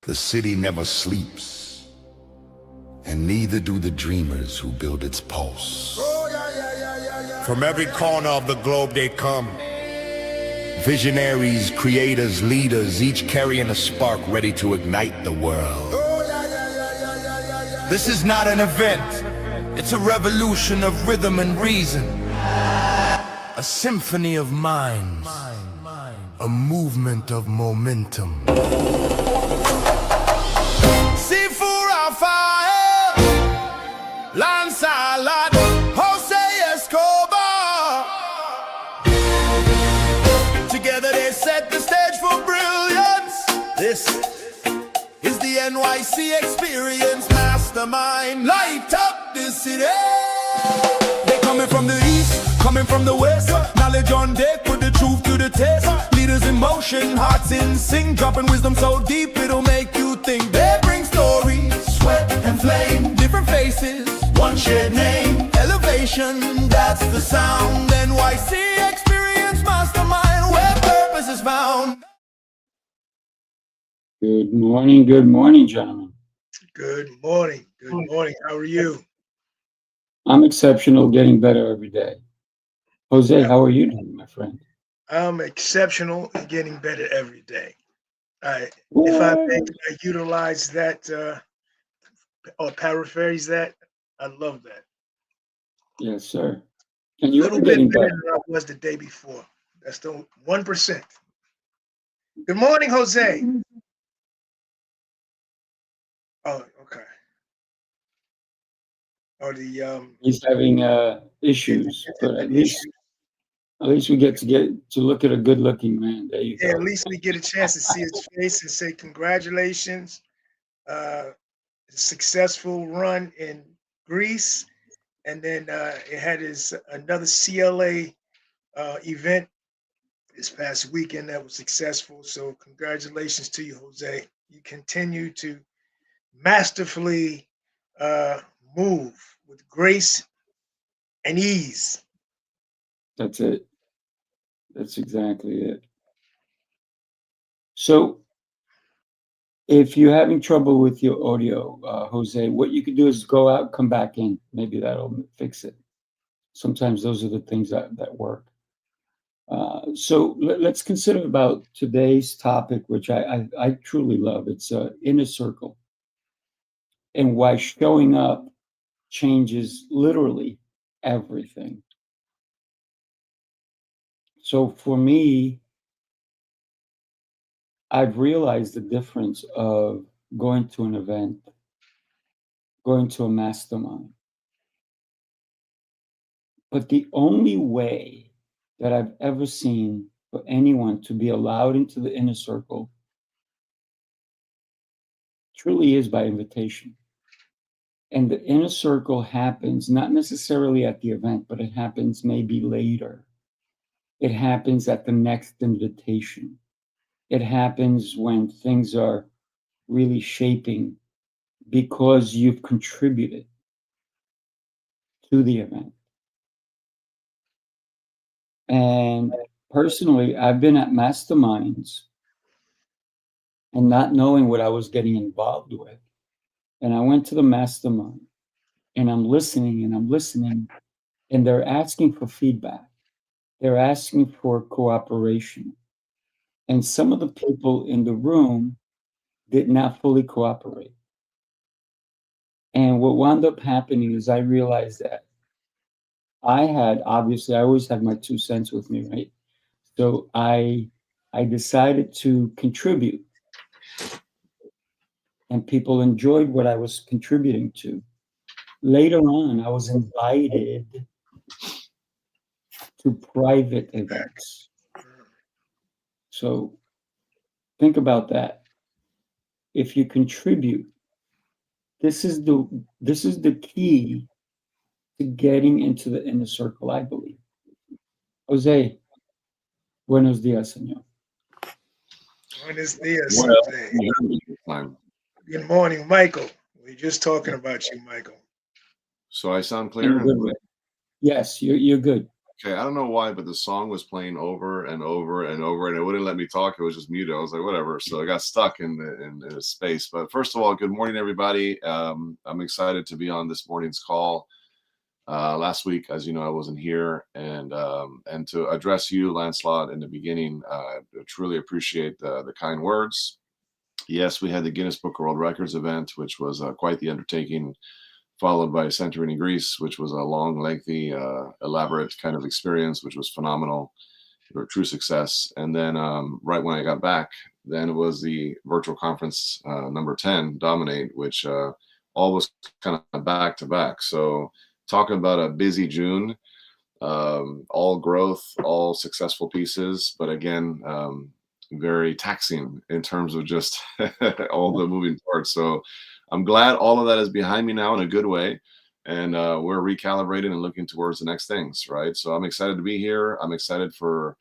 The city never sleeps, and neither do the dreamers who build its pulse. From every corner of the globe they come. Visionaries, creators, leaders, each carrying a spark ready to ignite the world. This is not an event, it's a revolution of rhythm and reason. A symphony of minds, a movement of momentum. Seafood on fire, land salad, Jose Escobar. Together they set the stage for brilliance. This is the NYC Experience mastermind. Light up the city. They coming from the east, coming from the west. Knowledge on deck, put the truth to the test. Leaders in motion, hearts in sync, dropping wisdom so deep it'll make you think. They bring stories, sweat and flame, different faces, one shared name. Elevation, that's the sound. NYC Experience mastermind, where purpose is found. Good morning, gentlemen. Good morning. Good morning. How are you? I'm exceptional, getting better every day. Jose, how are you doing, my friend? I'm exceptional and getting better every day. If I may utilize that or paraphrase that, I love that. Yes, sir. And A you're little bit getting better better. than I was the day before. That's the 1%. Good morning, Jose. Oh, okay. Oh, He's having issues, but at least we get to look at a good-looking man. There you yeah, go. at least we get a chance to see his face and say congratulations. Successful run in Greece, and then it had his another CLA event this past weekend that was successful. So congratulations to you, Jose. You continue to masterfully move with grace and ease. That's it. That's exactly it. So, if you're having trouble with your audio, Jose, what you can do is go out, come back in. Maybe that'll fix it. Sometimes those are the things that work. So let's consider about today's topic, which I truly love. It's inner circle, and why showing up changes literally everything. So for me, I've realized the difference of going to an event, going to a mastermind. But the only way that I've ever seen for anyone to be allowed into the inner circle truly is by invitation. And the inner circle happens not necessarily at the event, but it happens maybe later. It happens at the next invitation. It happens when things are really shaping because you've contributed to the event. And personally, I've been at masterminds and not knowing what I was getting involved with. And I went to the mastermind and I'm listening, and they're asking for feedback. They're asking for cooperation. And some of the people in the room did not fully cooperate. And what wound up happening is I realized that obviously I always had my 2 cents with me, right? So I decided to contribute. And people enjoyed what I was contributing to. Later on, I was invited to private events. So think about that. If you contribute, this is the key to getting into the inner circle, I believe. Jose, buenos días, señor. Buenos dias, Jose. Good morning, Michael. We're just talking about you, Michael. So I sound clear? Yes, you're good. Okay, I don't know why, but the song was playing over and over and over, and it wouldn't let me talk. It was just muted. I was like, whatever. So I got stuck in the space. But first of all, good morning, everybody. I'm excited to be on this morning's call. Last week, as you know, I wasn't here, and to address you, Lancelot, in the beginning, I truly appreciate the kind words. Yes, we had the Guinness Book of World Records event, which was quite the undertaking, followed by Santorini, Greece, which was a long, lengthy, elaborate kind of experience, which was phenomenal, or true success. And then right when I got back, then it was the virtual conference number 10, Dominate, which all was kind of back to back. So talking about a busy June, all growth, all successful pieces, but again, very taxing in terms of just all the moving parts. So I'm glad all of that is behind me now in a good way. And we're recalibrating and looking towards the next things, right? So I'm excited to be here. I'm excited for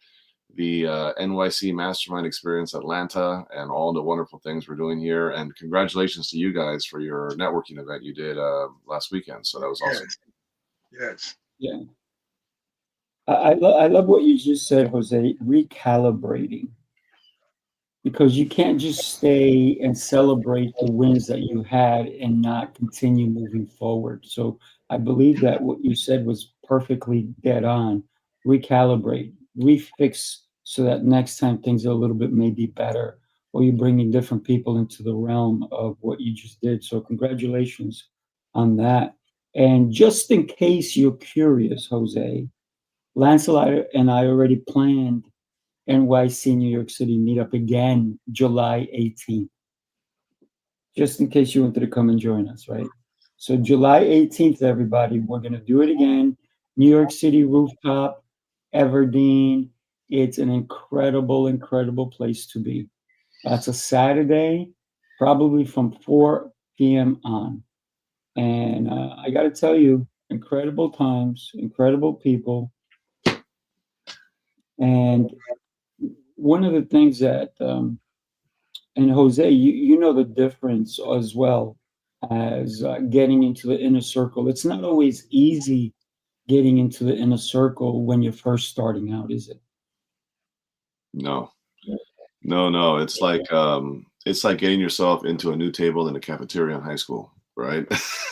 the NYC Mastermind Experience Atlanta and all the wonderful things we're doing here. And congratulations to you guys for your networking event you did last weekend. So that was awesome. Yes. Yeah. I love what you just said, Jose, recalibrating. Because you can't just stay and celebrate the wins that you had and not continue moving forward. So I believe that what you said was perfectly dead on. Recalibrate, refix so that next time things are a little bit maybe better, or you're bringing different people into the realm of what you just did. So congratulations on that. And just in case you're curious, Jose, Lancelot and I already planned NYC New York City meetup again, July 18th. Just in case you wanted to come and join us, right? So July 18th, everybody, we're going to do it again. New York City rooftop, Everdeen. It's an incredible, incredible place to be. That's a Saturday, probably from 4 p.m. on. And I got to tell you, incredible times, incredible people. And one of the things that, and Jose, you know the difference as well as getting into the inner circle. It's not always easy getting into the inner circle when you're first starting out, is it? No, no. It's like getting yourself into a new table in a cafeteria in high school, right?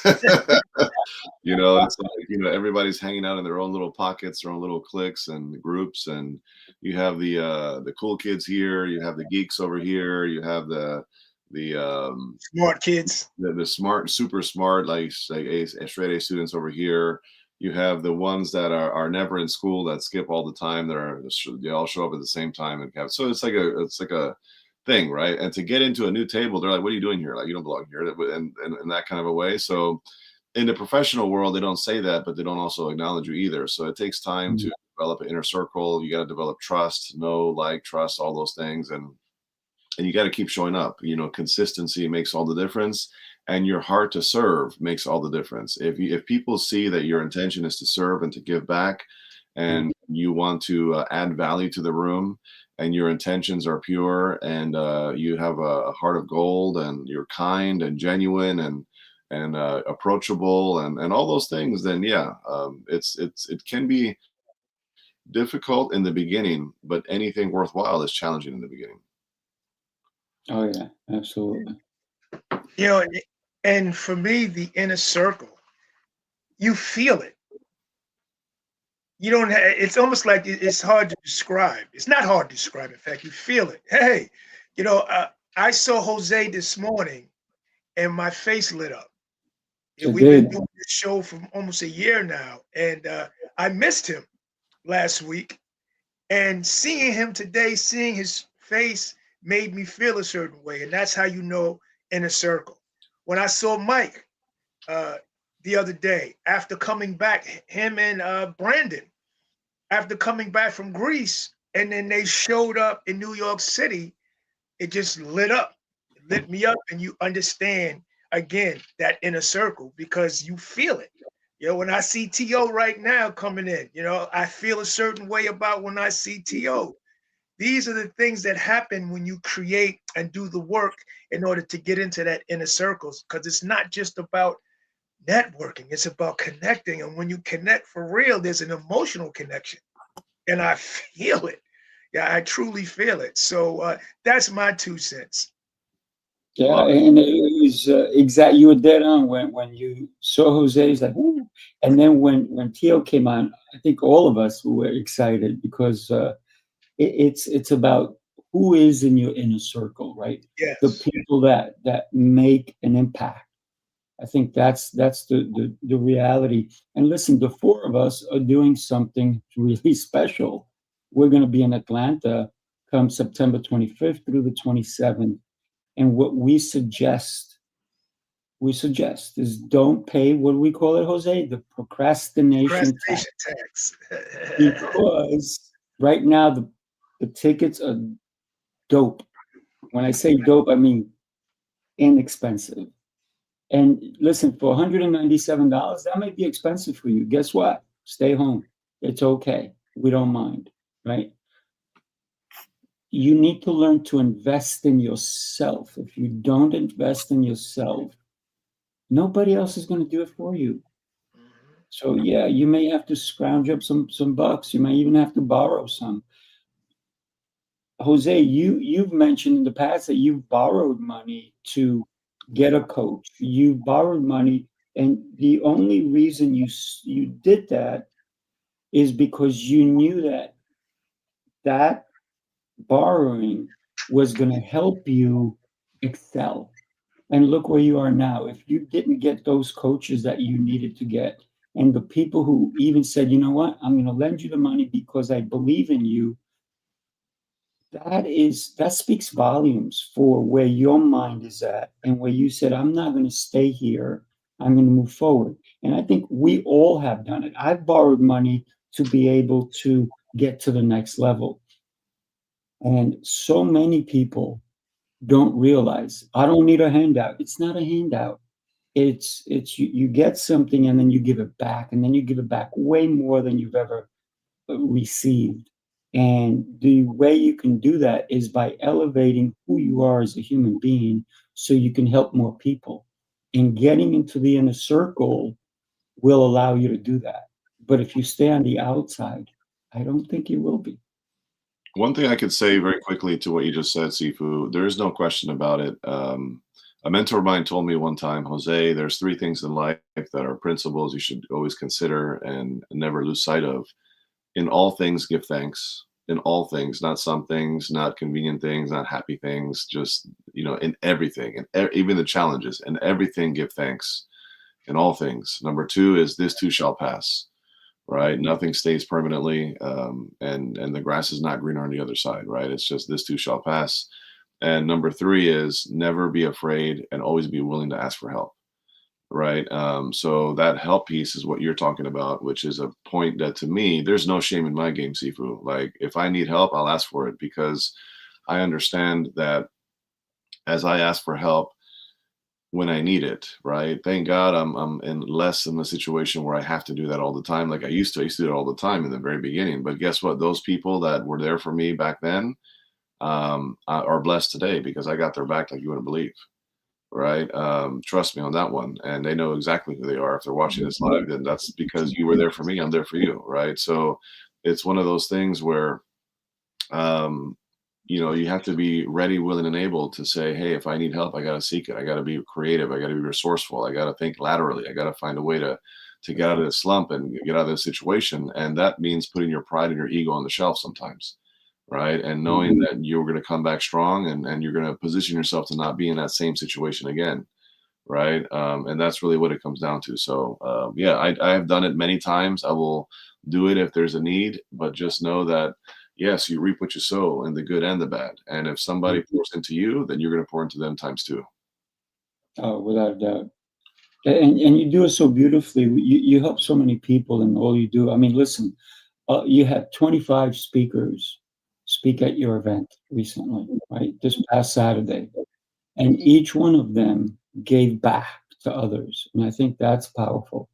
It's like, everybody's hanging out in their own little pockets, their own little cliques and groups, and you have the cool kids here, you have the geeks over here, you have the Smart kids, the smart, super smart, like straight A students over here. You have the ones that are never in school, that skip all the time. They all show up at the same time and so it's like a thing, right? And to get into a new table, they're like, "What are you doing here? Like, you don't belong here," and in that kind of a way. So in the professional world, they don't say that, but they don't also acknowledge you either. So it takes time to develop an inner circle. You got to develop trust, trust, all those things, and you got to keep showing up. Consistency makes all the difference, and your heart to serve makes all the difference. If people see that your intention is to serve and to give back, and you want to add value to the room, and your intentions are pure, and you have a heart of gold, and you're kind and genuine and approachable, and all those things, then it can be difficult in the beginning, but anything worthwhile is challenging in the beginning. Oh yeah, absolutely. And for me, the inner circle, you feel it. You don't have, it's almost like it's hard to describe. It's not hard to describe. In fact, you feel it. Hey, I saw Jose this morning and my face lit up. And we've been doing this show for almost a year now. And I missed him last week. And seeing him today, seeing his face made me feel a certain way. And that's how you know inner circle. When I saw Mike the other day, after coming back, him and Brandon, after coming back from Greece, and then they showed up in New York City, it just lit up. It lit me up, and you understand, again, that inner circle because you feel it. When I see T.O. right now coming in, I feel a certain way about when I see T.O. These are the things that happen when you create and do the work in order to get into that inner circles, because it's not just about networking. It's about connecting. And when you connect for real, there's an emotional connection. And I feel it. Yeah, I truly feel it. So that's my 2 cents. Yeah, Love it. and it was exact. You were dead on when you saw Jose. It's like, ooh. And then when Tio came on, I think all of us were excited because it's about who is in your inner circle, right? The Yes. people that make an impact. I think that's the reality. And listen, the four of us are doing something really special. We're going to be in Atlanta come September 25th through the 27th. And what we suggest is don't pay, what do we call it, Jose? The procrastination tax. Procrastination tax. Because right now the tickets are dope. When I say dope, I mean inexpensive. And listen, for $197, that might be expensive for you. Guess what? Stay home. It's okay. We don't mind, right? You need to learn to invest in yourself. If you don't invest in yourself, nobody else is going to do it for you. So yeah, you may have to scrounge up some bucks. You may even have to borrow some. Jose, you've mentioned in the past that you've borrowed money to get a coach. You've borrowed money, and the only reason you did that is because you knew that borrowing was going to help you excel. And look where you are now. If you didn't get those coaches that you needed to get, and the people who even said, you know what, I'm going to lend you the money because I believe in you, that speaks volumes for where your mind is at and where you said, I'm not going to stay here. I'm going to move forward. And I think we all have done it. I've borrowed money to be able to get to the next level. And so many people don't realize I don't need a handout. It's not a handout. It's you get something and then you give it back, and then you give it back way more than you've ever received. And the way you can do that is by elevating who you are as a human being so you can help more people. And getting into the inner circle will allow you to do that. But if you stay on the outside, I don't think you will be. One thing I could say very quickly to what you just said, Sifu, there is no question about it. A mentor of mine told me one time, Jose, there's three things in life that are principles you should always consider and never lose sight of. In all things, give thanks. In all things, not some things, not convenient things, not happy things, just, in everything, and even the challenges, and everything, give thanks. In all things. Number two is this too shall pass. Right, nothing stays permanently, and the grass is not greener on the other side. Right, it's just this too shall pass. And number three is never be afraid and always be willing to ask for help. Right, so that help piece is what you're talking about, which is a point that to me, there's no shame in my game, Sifu. Like if I need help, I'll ask for it because I understand that as I ask for help when I need it, right? Thank God I'm in less in a situation where I have to do that all the time. Like I used to do it all the time in the very beginning. But guess what? Those people that were there for me back then are blessed today because I got their back like you wouldn't believe, right? Trust me on that one. And they know exactly who they are. If they're watching this live, then that's because you were there for me. I'm there for you, right? So it's one of those things where you have to be ready, willing, and able to say, hey, if I need help, I got to seek it. I got to be creative. I got to be resourceful. I got to think laterally. I got to find a way to get out of this slump and get out of this situation. And that means putting your pride and your ego on the shelf sometimes, right? And knowing that you're going to come back strong and you're going to position yourself to not be in that same situation again, right? And that's really what it comes down to. So, yeah, I have done it many times. I will do it if there's a need, but just know that yes, you reap what you sow in the good and the bad. And if somebody pours into you, then you're going to pour into them times two. Oh, without a doubt. And you do it so beautifully. You help so many people in all you do. I mean, listen, you had 25 speakers speak at your event recently, right? This past Saturday. And each one of them gave back to others. And I think that's powerful.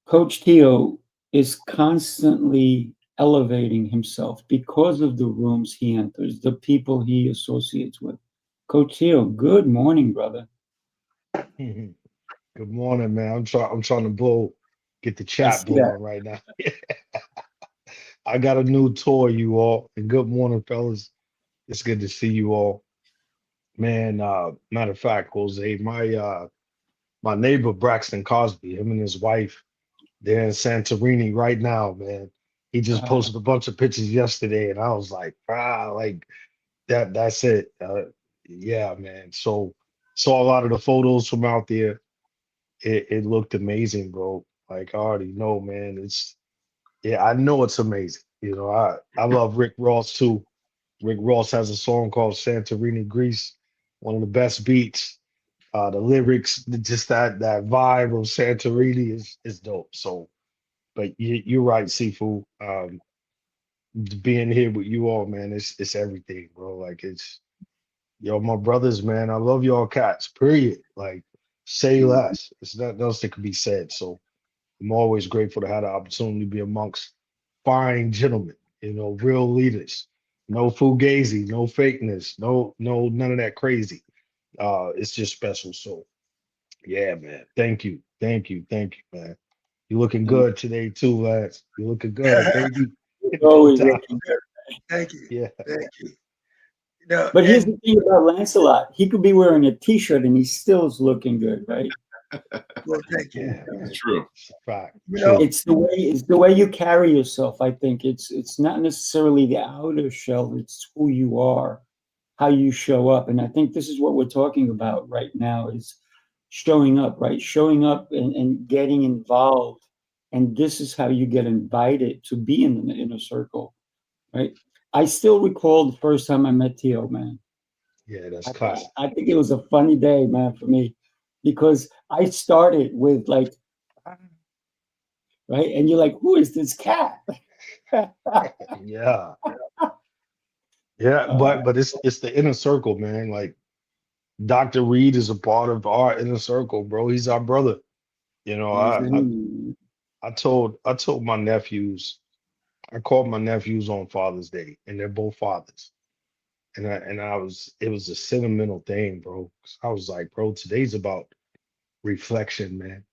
Coach Tio is constantly elevating himself because of the rooms he enters, the people he associates with. Coach Tio, good morning, brother. Good morning, man. I'm trying to get the I chat see that. blowing right now. I got a new toy, you all. And good morning, fellas. It's good to see you all. Man, matter of fact, Jose, my neighbor Braxton Cosby, him and his wife, they're in Santorini right now, man. He just posted a bunch of pictures yesterday, and I was like, like that's it. Yeah, man. So saw a lot of the photos from out there. It looked amazing, bro. Like I already know, man. Yeah, I know it's amazing. I love Rick Ross too. Rick Ross has a song called Santorini, Greece, one of the best beats. The lyrics, just that vibe of Santorini is dope. So, but you're right, Sifu. Being here with you all, man, it's everything, bro. Like it's yo, my brothers, man. I love y'all cats. Period. Like say less. It's nothing else that could be said. So I'm always grateful to have the opportunity to be amongst fine gentlemen, real leaders. No fugazi, no fakeness, no, none of that crazy. It's just special. So yeah, man. Thank you. Thank you. Thank you, man. You looking good today too, Lance. You looking good, baby. He's No always doubt. looking good. Thank you. Yeah. Thank you. No, But here's and the thing about Lancelot. He could be wearing a T-shirt and he still is looking good, right? well, thank you. Yeah. It's true. It's a fact. You know, True. It's the way you carry yourself. I think it's not necessarily the outer shell. It's who you are, how you show up. And I think this is what we're talking about right now is showing up, right? Showing up and getting involved. And this is how you get invited to be in the inner circle, right? I still recall the first time I met Tio, man. Yeah, that's I, classic. I think it was a funny day, man, for me, because I started with like, right, and you're like, who is this cat? Yeah. Yeah, but it's the inner circle, man. Like Dr. Reed is a part of our inner circle, bro. He's our brother. You know, I told my nephews, I called my nephews on Father's Day, and they're both fathers. It was a sentimental thing, bro. 'Cause I was like, bro, today's about reflection, man.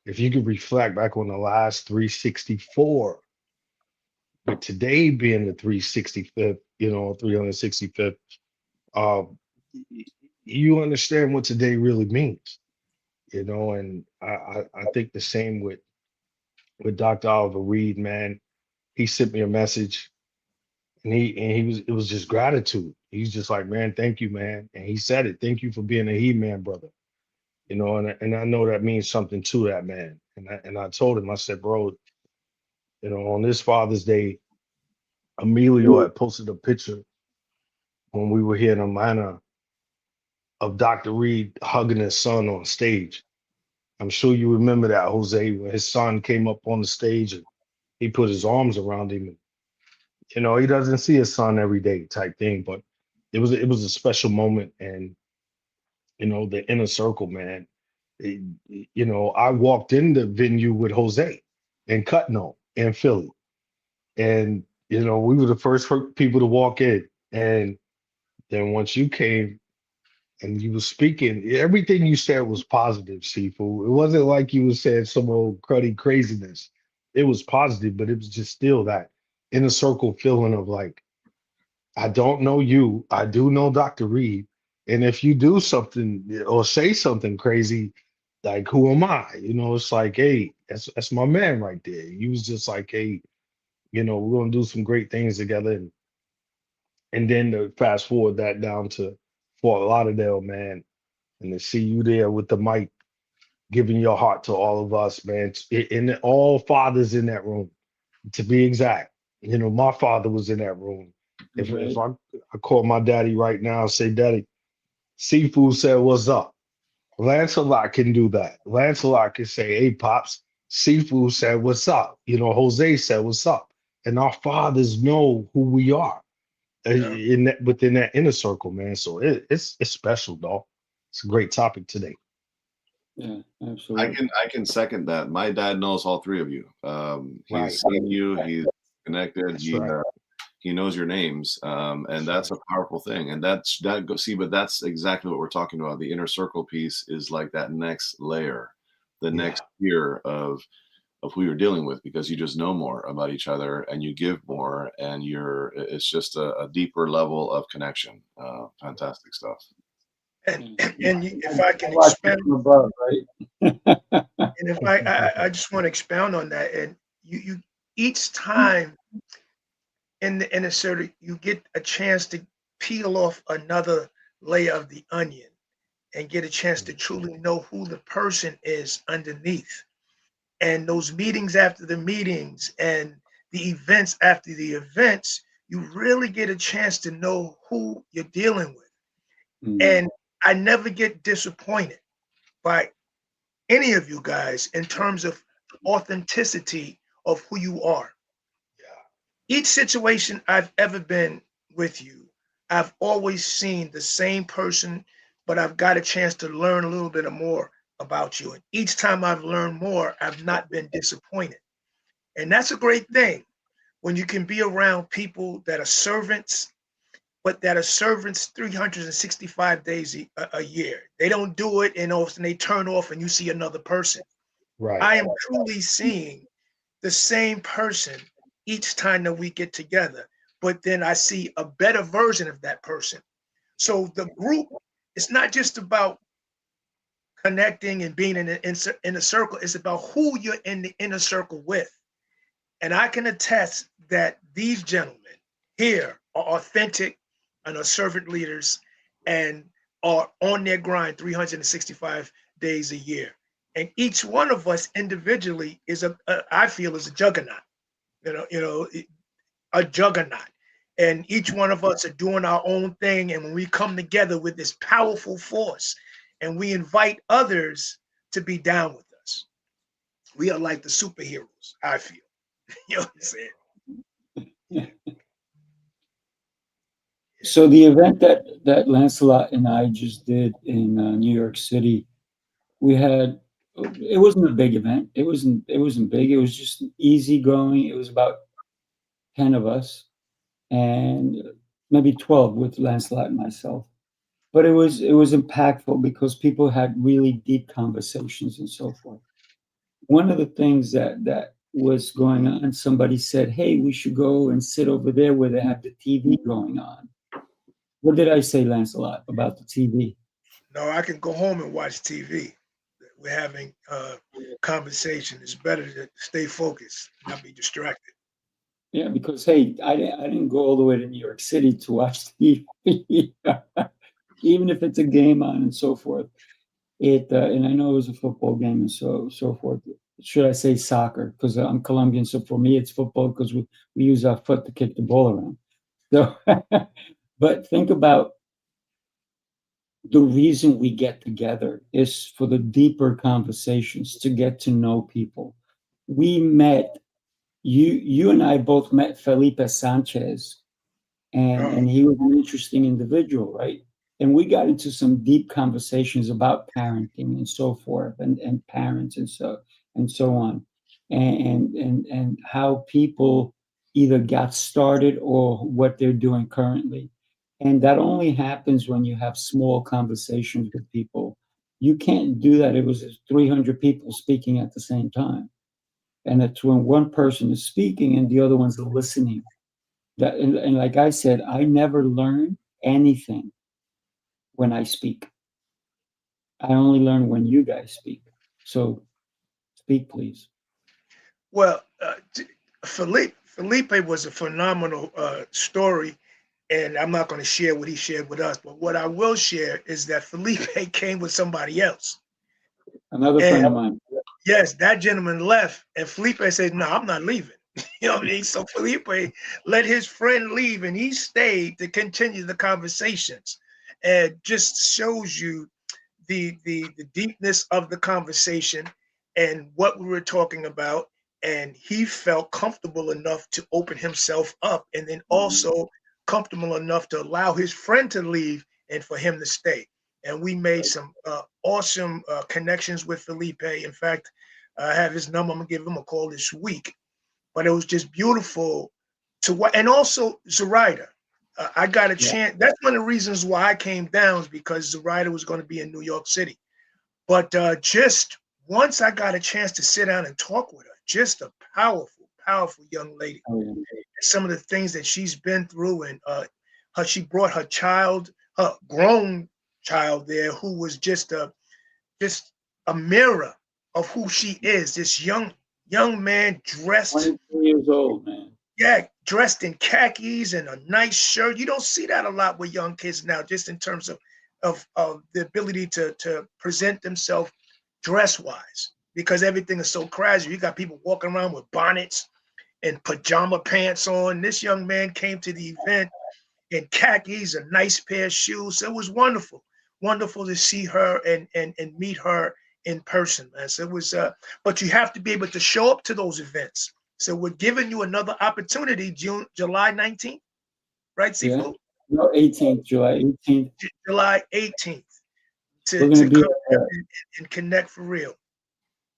If you could reflect back on the last 364, with today being the 365th, 365th, uh, you understand what today really means, and I think the same with Dr. Oliver Reed, man. He sent me a message and it was just gratitude. He's just like, man, thank you, man. And he said it, thank you for being a he-man brother. And I know that means something to that man. And I told him, I said, bro, on this Father's Day, Emilio had posted a picture when we were here in Atlanta of Dr. Reed hugging his son on stage. I'm sure you remember that, Jose, when his son came up on the stage and he put his arms around him. And, he doesn't see his son every day type thing, but it was a special moment. And, the inner circle, man. It- I walked in the venue with Jose and Cutno in Philly. And, we were the first people to walk in. And then once you came, and you were speaking, everything you said was positive, Sifu. It wasn't like you were saying some old cruddy craziness. It was positive, but it was just still that inner circle feeling of like, I don't know you, I do know Dr. Reed. And if you do something or say something crazy, like who am I? It's like, hey, that's my man right there. He was just like, hey, we're gonna do some great things together. And then to fast forward that down to Fort Lauderdale, man, and to see you there with the mic, giving your heart to all of us, man. And all fathers in that room, to be exact. My father was in that room. If Right. I call my daddy right now and say, Daddy, Seafood said, what's up? Lancelot can do that. Lancelot can say, hey, Pops, Seafood said, what's up? Jose said, what's up? And our fathers know who we are within that inner circle, man. So it's special, dog. It's a great topic today. Yeah, I absolutely. can second that. My dad knows all three of you. Right. He's seen you. He's connected. That's right. He knows your names, and that's a powerful thing. And but that's exactly what we're talking about. The inner circle piece is like that next layer, the Yeah. next tier of who you're dealing with, because you just know more about each other and you give more, and it's just a deeper level of connection. Fantastic stuff. And if I can Watch it expound, from above, right? and if I just want to expound on that, and you each time in a certain, you get a chance to peel off another layer of the onion and get a chance to truly know who the person is underneath. And those meetings after the meetings and the events after the events, you really get a chance to know who you're dealing with. Mm. And I never get disappointed by any of you guys in terms of authenticity of who you are. Each situation I've ever been with you, I've always seen the same person, but I've got a chance to learn a little bit more about you. And each time I've learned more, I've not been disappointed. And that's a great thing when you can be around people that are servants, but that are servants 365 days a year. They don't do it and all of a sudden they turn off and you see another person. Right. I am truly seeing the same person each time that we get together, but then I see a better version of that person. So the group, it's not just about connecting and being in a circle, it's about who you're in the inner circle with. And I can attest that these gentlemen here are authentic and are servant leaders and are on their grind 365 days a year. And each one of us individually is I feel is a juggernaut, a juggernaut. And each one of us are doing our own thing. And when we come together with this powerful force and we invite others to be down with us, we are like the superheroes, I feel. You know what I'm saying? So the event that Lancelot and I just did in New York City, we had it wasn't a big event. It wasn't big. It was just easy going. It was about 10 of us and maybe 12 with Lancelot and myself. But it was impactful because people had really deep conversations and so forth. One of the things that was going on, somebody said, "Hey, we should go and sit over there where they have the TV going on." What did I say, Lancelot, about the TV? No, I can go home and watch TV. We're having conversation. It's better to stay focused, not be distracted. Yeah, because hey, I didn't go all the way to New York City to watch TV, even if it's a game on and so forth. And I know it was a football game and so forth. Should I say soccer? Because I'm Colombian, so for me it's football because we use our foot to kick the ball around. So, but think about the reason we get together is for the deeper conversations to get to know people. We met you and I both met Felipe Sanchez, Oh, and he was an interesting individual, right? And we got into some deep conversations about parenting and so forth, and parents and so on, and how people either got started or what they're doing currently. And that only happens when you have small conversations with people. You can't do that. It was 300 people speaking at the same time. And it's when one person is speaking and the other one's listening and like I said, I never learn anything when I speak. I only learn when you guys speak. So speak, please. well, Felipe was a phenomenal story, and I'm not going to share what he shared with us. But what I will share is that Felipe came with somebody else, Another and friend of mine. yes, that gentleman left, and Felipe said, "No, I'm not leaving." You know what I mean? So Felipe let his friend leave, and he stayed to continue the conversations, and just shows you the deepness of the conversation and what we were talking about. And he felt comfortable enough to open himself up, and then also comfortable enough to allow his friend to leave and for him to stay. And we made some awesome connections with Felipe. In fact, I have his number. I'm gonna give him a call this week. But it was just beautiful to what, and also Zoraida. I got a Yeah. chance. That's one of the reasons why I came down, is because Zoraida was going to be in New York City. But just once I got a chance to sit down and talk with her, just a powerful, powerful young lady. Oh, yeah. Some of the things that she's been through, and she brought her child, her grown child there, who was just a mirror of who she is. This young man dressed, 22 years old, man. yeah, dressed in khakis and a nice shirt. You don't see that a lot with young kids now, just in terms of the ability to present themselves dress wise, because everything is so casual. You got people walking around with bonnets and pajama pants on. This young man came to the event in khakis, a nice pair of shoes. So it was wonderful, wonderful to see her and meet her in person, man. So it was, but you have to be able to show up to those events. So we're giving you another opportunity, July 19th, right, Yeah. Sifu? No, 18th, July 18th. July 18th We're to going to be come and connect for real.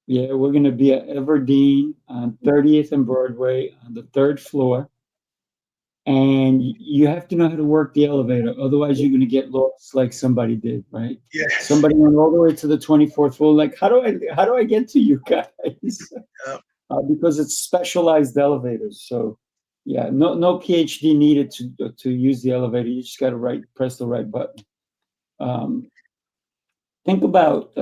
Yeah, we're going to be at Everdeen on 30th and Broadway on the 3rd floor. And you have to know how to work the elevator. Otherwise, you're going to get lost like somebody did, right? Yes. Somebody went all the way to the 24th floor. Like, how do I get to you guys? Because it's specialized elevators. So, yeah, no PhD needed to use the elevator. You just got to press the right button. Think about.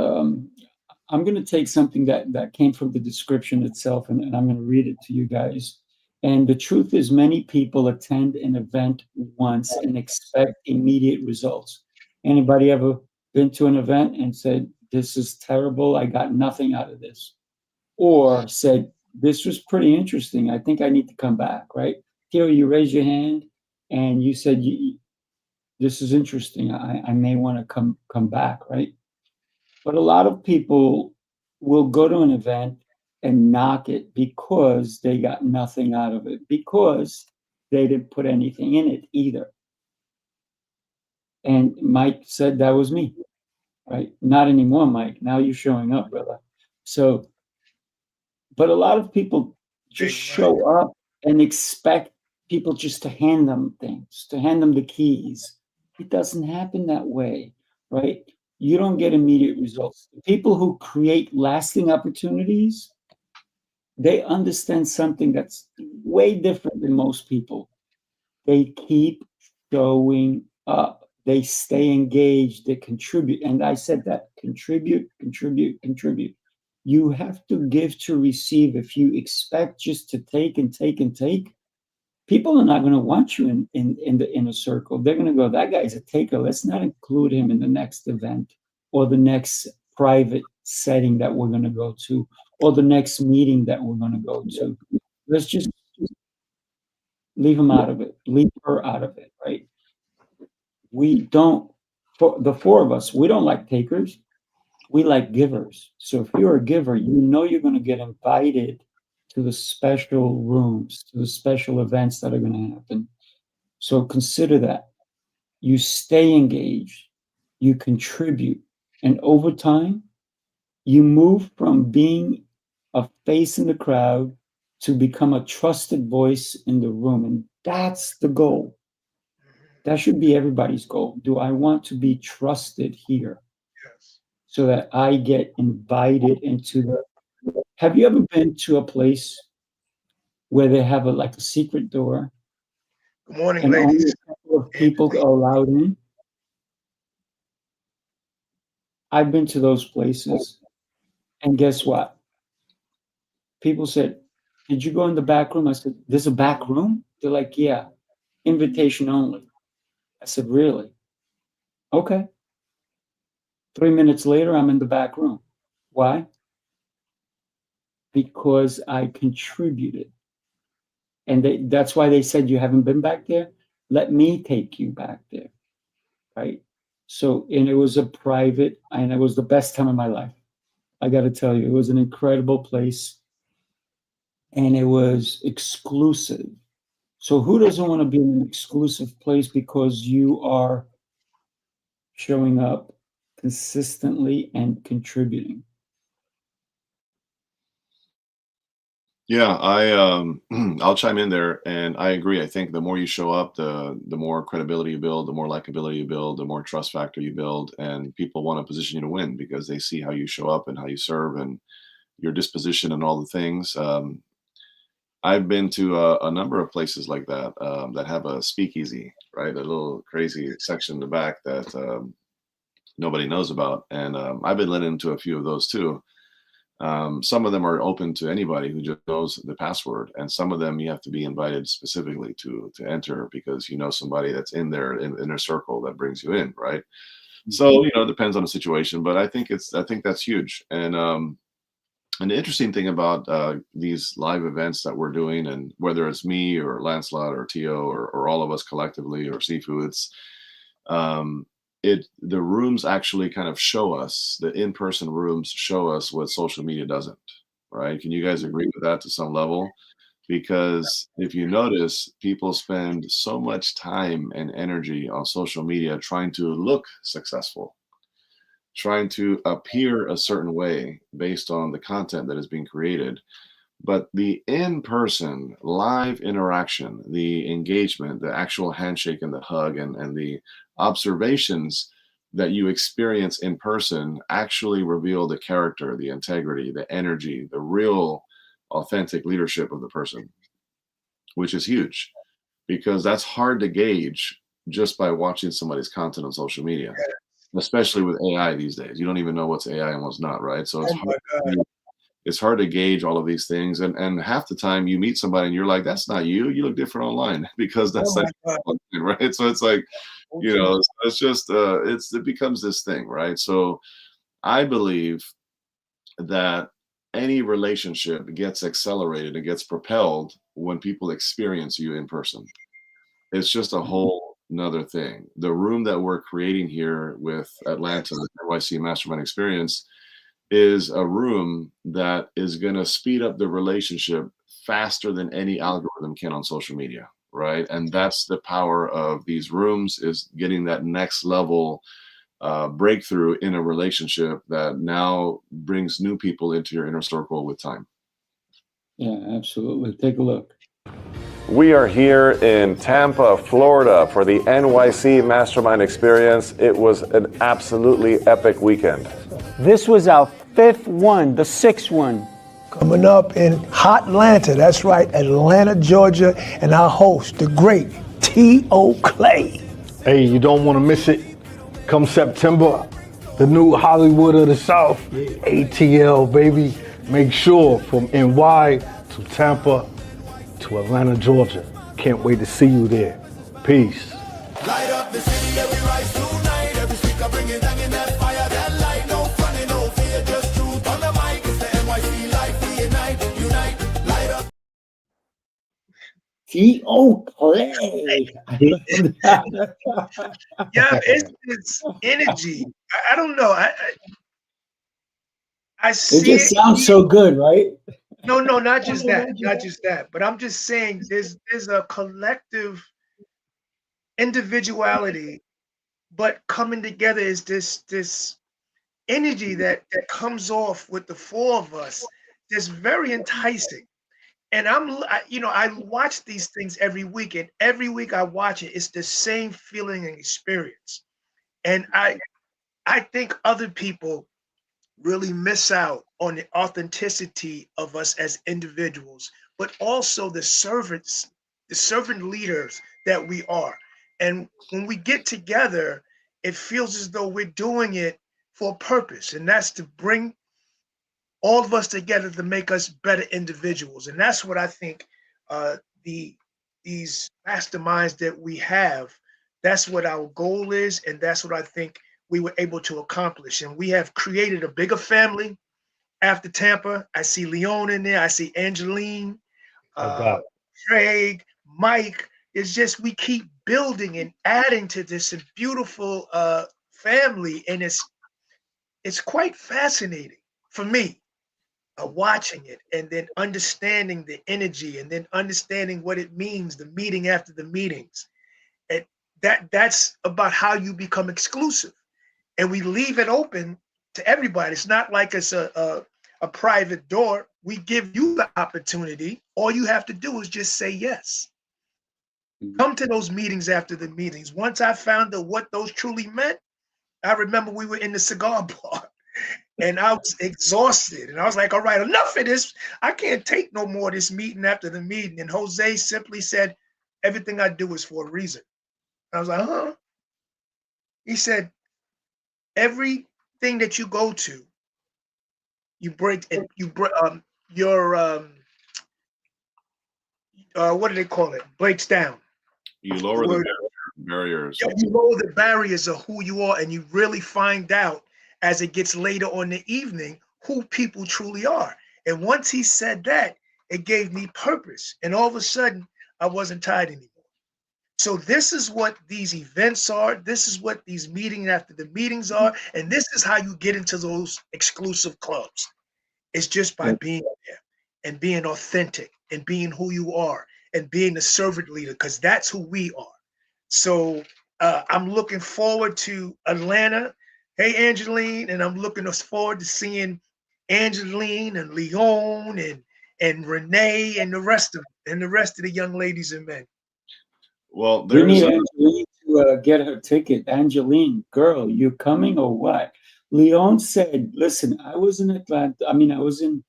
I'm going to take something that came from the description itself, and I'm going to read it to you guys. And the truth is, many people attend an event once and expect immediate results. Anybody ever been to an event and said, "This is terrible, I got nothing out of this," or said, "This was pretty interesting, I think I need to come back," right? Theo, you raise your hand and you said, "This is interesting, I may want to come back," right? But a lot of people will go to an event and knock it because they got nothing out of it, because they didn't put anything in it either. And Mike said that was me, right? Not anymore, Mike. Now you're showing up, brother. So, but a lot of people just show up and expect people just to hand them things, to hand them the keys. It doesn't happen that way, right? You don't get immediate results. People who create lasting opportunities, they understand something that's way different than most people. They keep showing up. They stay engaged. They contribute. And I said that: contribute, contribute, contribute. You have to give to receive. If you expect just to take and take and take, people are not going to want you in the inner circle. They're going to go, "That guy's a taker. Let's not include him in the next event or the next private setting that we're going to go to or the next meeting that we're going to go to. Let's just leave him out of it. Leave her out of it," right? We don't, for the four of us, we don't like takers. We like givers. So if you're a giver, you know you're going to get invited to the special rooms, to the special events that are going to happen. So consider that. You stay engaged, you contribute, and over time, you move from being a face in the crowd to become a trusted voice in the room. And that's the goal. That should be everybody's goal. Do I want to be trusted here? Yes. So that I get invited into the. Have you ever been to a place where they have like a secret door Good morning, and only ladies. a couple of people are allowed in? I've been to those places, and guess what? People said, "Did you go in the back room?" I said, "There's a back room?" They're like, "Yeah, invitation only." I said, "Really?" Okay. 3 minutes later, I'm in the back room. Why? Because I contributed. And that's why they said, "You haven't been back there? Let me take you back there," right? So, and it was a private, and it was the best time of my life. I got to tell you, it was an incredible place, and it was exclusive. So who doesn't want to be in an exclusive place because you are showing up consistently and contributing? Yeah, I'll chime in there, and I agree. I think the more you show up, the more credibility you build, the more likability you build, the more trust factor you build, and people want to position you to win because they see how you show up and how you serve and your disposition and all the things. I've been to a number of places like that that have a speakeasy, right? A little crazy section in the back that nobody knows about, and I've been let into a few of those too. Some of them are open to anybody who just knows the password, and some of them you have to be invited specifically to enter because you know somebody that's in there in their circle that brings you in, right? So it depends on the situation, but I think that's huge. And the interesting thing about these live events that we're doing, and whether it's me or Lancelot or Tio or all of us collectively or Sifu, um, the rooms actually kind of show us, the in-person rooms show us what social media doesn't, right? Can you guys agree with that to some level? Because if you notice, people spend so much time and energy on social media trying to look successful, trying to appear a certain way based on the content that is being created. But the in-person live interaction, the engagement, the actual handshake and the hug and the observations that you experience in person actually reveal the character, the integrity, the energy, the real authentic leadership of the person, which is huge because that's hard to gauge just by watching somebody's content on social media, especially with AI these days. You don't even know what's AI and what's not, right? So Oh my God. it's hard to gauge all of these things, and half the time you meet somebody and you're like, that's not you, you look different online because Oh that's my like God. right. So it's like So true. it's just it becomes this thing, right? So I believe that any relationship gets accelerated and gets propelled when people experience you in person. It's just a whole another thing. The room that we're creating here with Atlanta Yes. NYC Mastermind Experience is a room that is going to speed up the relationship faster than any algorithm can on social media, right? And that's the power of these rooms, is getting that next level breakthrough in a relationship that now brings new people into your inner circle with time. Yeah, absolutely. Take a look. We are here in Tampa, Florida for the NYC Mastermind Experience. It was an absolutely epic weekend. This was our fifth one, the sixth one. Coming up in Hot Atlanta, that's right, Atlanta, Georgia, and our host, the great T.O. Clay. Hey, you don't want to miss it. Come September, the new Hollywood of the South, ATL, baby. Make sure from NY to Tampa to Atlanta, Georgia. Can't wait to see you there. Peace. Light up the city, every rise tonight. Every speaker bringing down in that fire, that light. No funny, no fear, just truth on the mic. It's the NYC life, we unite, light up. T.O. Clay. I love that. Yeah, it's energy. I don't know. I It see just it. sounds so good, right? No, not just that, not just that. But I'm just saying there's a collective individuality, but coming together is this energy that comes off with the four of us. That's very enticing. And I watch these things every week, and every week I watch it, it's the same feeling and experience. And I think other people really miss out on the authenticity of us as individuals, but also the servants, the servant leaders that we are. And when we get together, it feels as though we're doing it for a purpose, and that's to bring all of us together to make us better individuals. And that's what I think uh, the these masterminds that we have, that's what our goal is, and that's what I think we were able to accomplish. And we have created a bigger family after Tampa. I see Leon in there. I see Angeline, No uh, doubt. Craig, Mike. It's just we keep building and adding to this beautiful family, and it's quite fascinating for me, watching it and then understanding the energy and then understanding what it means, the meeting after the meetings. And that's about how you become exclusive. And we leave it open to everybody. It's not like it's a private door. we give you the opportunity. All you have to do is just say yes. Mhm. Come to those meetings after the meetings. Once I found out what those truly meant, I remember we were in the cigar bar and I was exhausted. And I was like, all right, enough of this. I can't take no more of this meeting after the meeting. And Jose simply said, everything I do is for a reason. I was like, huh? He said, everything that you go to, you break it, you break your what do they call it? Breaks down. You The lower the word, barriers. yeah, you lower the barriers of who you are, and you really find out as it gets later on the evening who people truly are. And once he said that, it gave me purpose. And all of a sudden, I wasn't tired anymore. So this is what these events are. This is what these meetings after the meetings are. And this is how you get into those exclusive clubs. It's just by Good. being there and being authentic and being who you are and being a servant leader, because that's who we are. So I'm looking forward to Atlanta. Hey, Angeline, and I'm looking forward to seeing Angeline and Leon and Renee and the rest of the young ladies and men. Well, You there's need Angeline to get her ticket. Angeline, girl, you coming or what? Leon said, listen, I was in Atlanta. I mean, I was in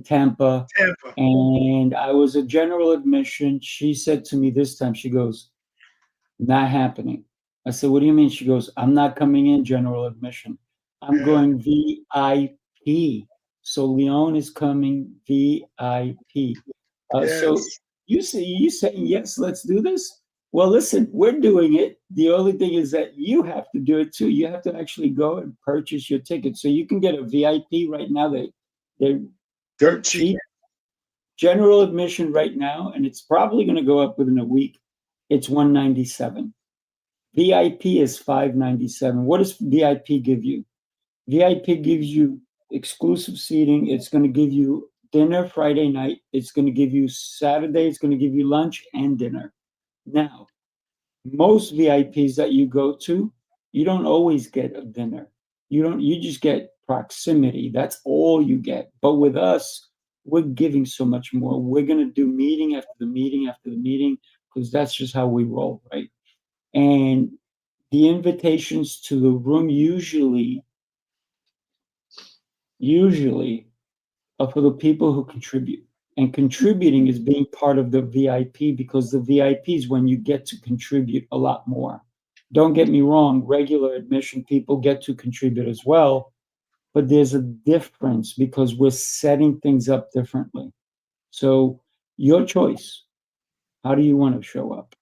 Tampa, Tampa. and I was a general admission. She said to me this time, she goes, not happening. I said, what do you mean? She goes, I'm not coming in general admission. I'm Yeah. going VIP. So Leon is coming VIP. So Yes. you saying yes, let's do this? Well, listen, we're doing it. The only thing is that you have to do it too. You have to actually go and purchase your ticket. So you can get a VIP right now. They're dirt cheap. General admission right now, and it's probably going to go up within a week. It's $197. VIP is $597. What does VIP give you? VIP gives you exclusive seating. It's going to give you dinner Friday night. It's going to give you Saturday. It's going to give you lunch and dinner. Now, most VIPs that you go to, you don't always get a dinner. You just get proximity. That's all you get. But with us, we're giving so much more. We're going to do meeting after the meeting after the meeting, because that's just how we roll, right? And the invitations to the room usually are for the people who contribute. And contributing is being part of the VIP, because the VIP is when you get to contribute a lot more. Don't get me wrong, regular admission people get to contribute as well, but there's a difference because we're setting things up differently. So your choice. How do you want to show up?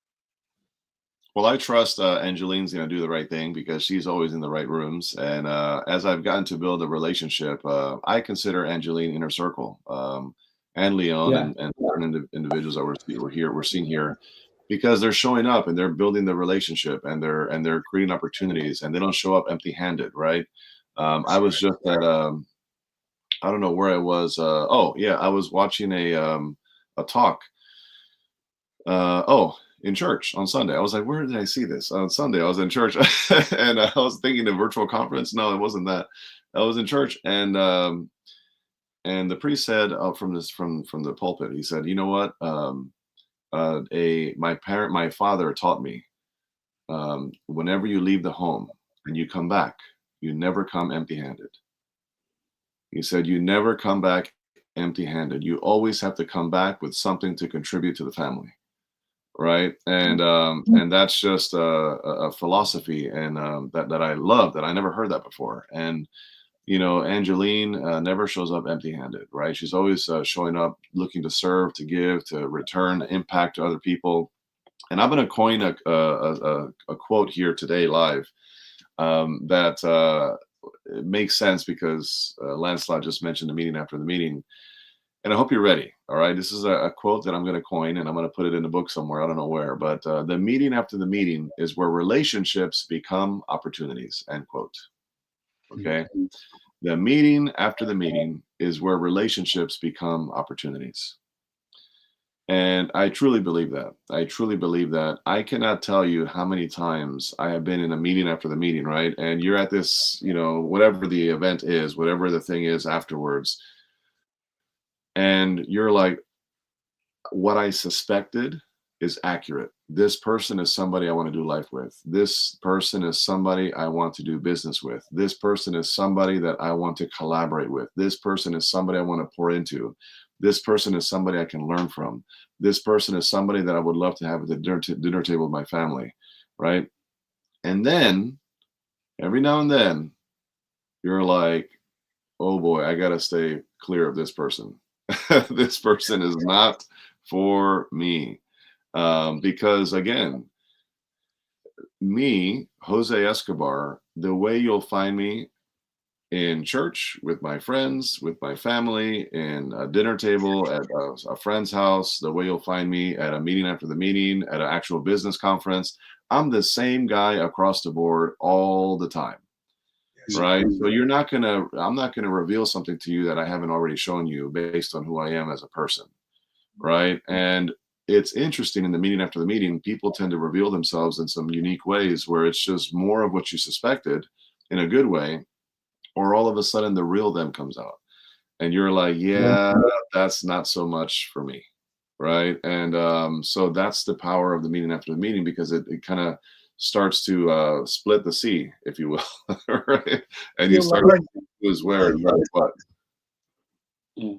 Well, I trust Angeline's going to do the right thing because she's always in the right rooms. And as I've gotten to build a relationship, I consider Angeline inner circle, and Leon, Yeah. and certain individuals that we're seeing here, because they're showing up and they're building the relationship, and they're creating opportunities, and they don't show up empty-handed, right? I was just at I don't know where I was. Oh yeah, I was watching a talk. In church on Sunday. I was like, where did I see this? On Sunday, I was in church and I was thinking a virtual conference. No, it wasn't that. I was in church, and the priest said from the pulpit, he said, you know what? My father taught me, whenever you leave the home and you come back, you never come empty-handed. He said, you never come back empty-handed. You always have to come back with something to contribute to the family. Right. And that's just a philosophy, and that I love, that I never heard that before. And, Angeline never shows up empty-handed, right? She's always showing up, looking to serve, to give, to return impact to other people. And I'm going to coin a quote here today live, that it makes sense because Lancelot just mentioned the meeting after the meeting. And I hope you're ready. All right. This is a quote that I'm going to coin, and I'm going to put it in a book somewhere. I don't know where, but the meeting after the meeting is where relationships become opportunities, end quote. Okay. The meeting after the meeting is where relationships become opportunities. And I truly believe that. I truly believe that. I cannot tell you how many times I have been in a meeting after the meeting, right? And you're at this, whatever the event is, whatever the thing is afterwards. and you're like, what I suspected is accurate. This person is somebody I want to do life with. This person is somebody I want to do business with. This person is somebody that I want to collaborate with. This person is somebody I want to pour into. This person is somebody I can learn from. This person is somebody that I would love to have at the dinner table with my family, right? And then every now and then you're like, oh boy, I got to stay clear of this person. This person is not for me. Because again, me, Jose Escobar, the way you'll find me in church with my friends, with my family, in a dinner table at a friend's house, the way you'll find me at a meeting after the meeting, at an actual business conference, I'm the same guy across the board all the time. Yes. Right. So I'm not gonna reveal something to you that I haven't already shown you based on who I am as a person. Right. And it's interesting in the meeting after the meeting, people tend to reveal themselves in some unique ways where it's just more of what you suspected in a good way, or all of a sudden the real them comes out. And you're like, yeah, that's not so much for me. Right. And so that's the power of the meeting after the meeting, because it kind of starts to split the sea, if you will. Right. And you start to see who is where and what is what. Yeah.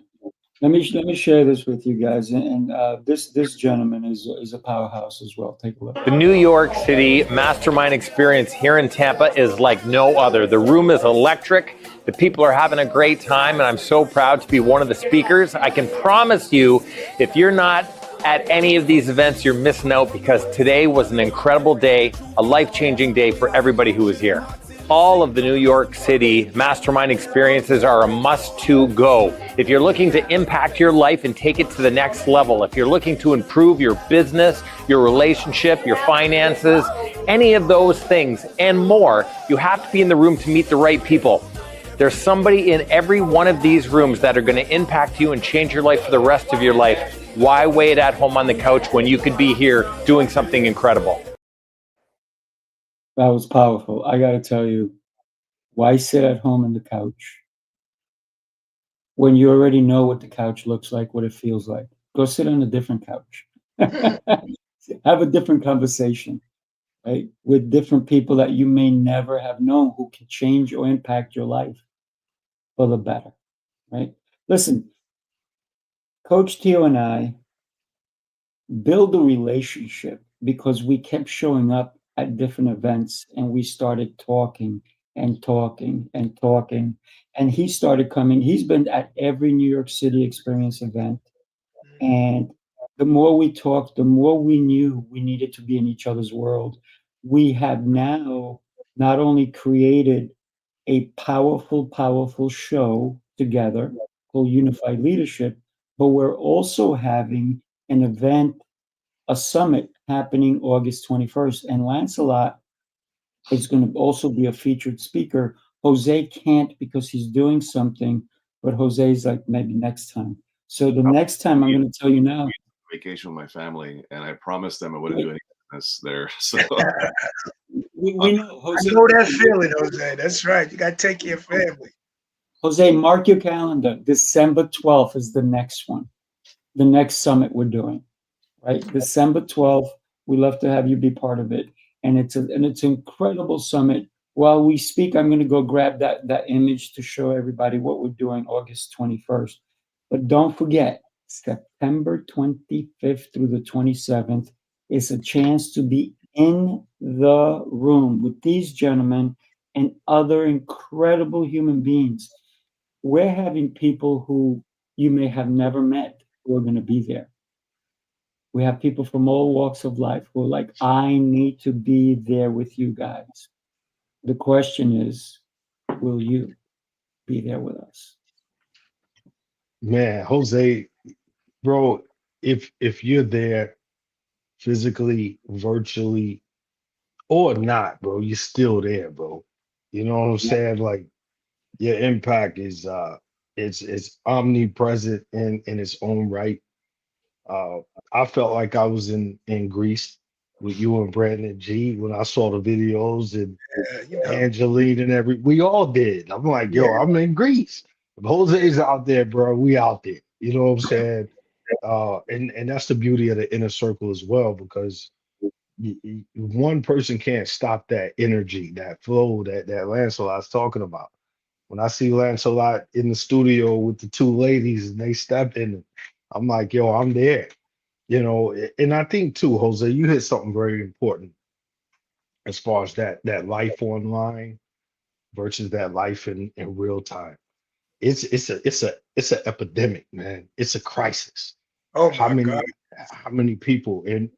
Let me share this with you guys, and this gentleman is a powerhouse as well. Take a look. The New York City Mastermind Experience here in Tampa is like no other. The room is electric. The people are having a great time, and I'm so proud to be one of the speakers. I can promise you, if you're not at any of these events, you're missing out, because today was an incredible day, a life-changing day for everybody who was here. All of the New York City Mastermind experiences are a must-to go. If you're looking to impact your life and take it to the next level, if you're looking to improve your business, your relationship, your finances, any of those things and more, you have to be in the room to meet the right people. There's somebody in every one of these rooms that are going to impact you and change your life for the rest of your life. Why wait at home on the couch when you could be here doing something incredible? That was powerful. I got to tell you, why sit at home on the couch when you already know what the couch looks like, what it feels like? Go sit on a different couch. Have a different conversation, right? With different people that you may never have known, who can change or impact your life for the better, right? Listen, Coach Tio and I build a relationship because we kept showing up at different events, and we started talking and talking and talking. And he started coming. He's been at every New York City Experience event. And the more we talked, the more we knew we needed to be in each other's world. We have now not only created a powerful, powerful show together called Unified Leadership, but we're also having an event, a summit happening August 21st. And Lancelot is going to also be a featured speaker. Jose can't because he's doing something, but Jose's like, maybe next time. So the next time, I'm going to tell you now. Vacation with my family, and I promised them I wouldn't do any business there. So we know, Jose. I know that feeling, Jose. That's right. You got to take care of family. Jose, mark your calendar. December 12th is the next one, the next summit we're doing, right? December 12th. We love to have you be part of it. And it's an incredible summit. While we speak, I'm going to go grab that image to show everybody what we're doing August 21st. But don't forget, September 25th through the 27th is a chance to be in the room with these gentlemen and other incredible human beings. We're having people who you may have never met who are going to be there. We have people from all walks of life who are like, I need to be there with you guys. The question is, will you be there with us? Man, Jose, bro, if you're there physically, virtually, or not, bro, you're still there, bro. You know what I'm saying? Like, your impact is it's omnipresent in its own right. I felt like I was in Greece with you and Brandon G when I saw the videos, and Angeline and we all did. I'm like, yo, I'm in Greece. If Jose's out there, bro, we out there. You know what I'm saying? And that's the beauty of the inner circle as well, because one person can't stop that energy, that flow that Lancelot's talking about. When I see Lancelot in the studio with the two ladies and they step in, I'm like, yo, I'm there. You know, and I think too, Jose, you hit something very important as far as that life online versus that life in real time. It's a epidemic, man. It's a crisis. Oh How my God. many people? And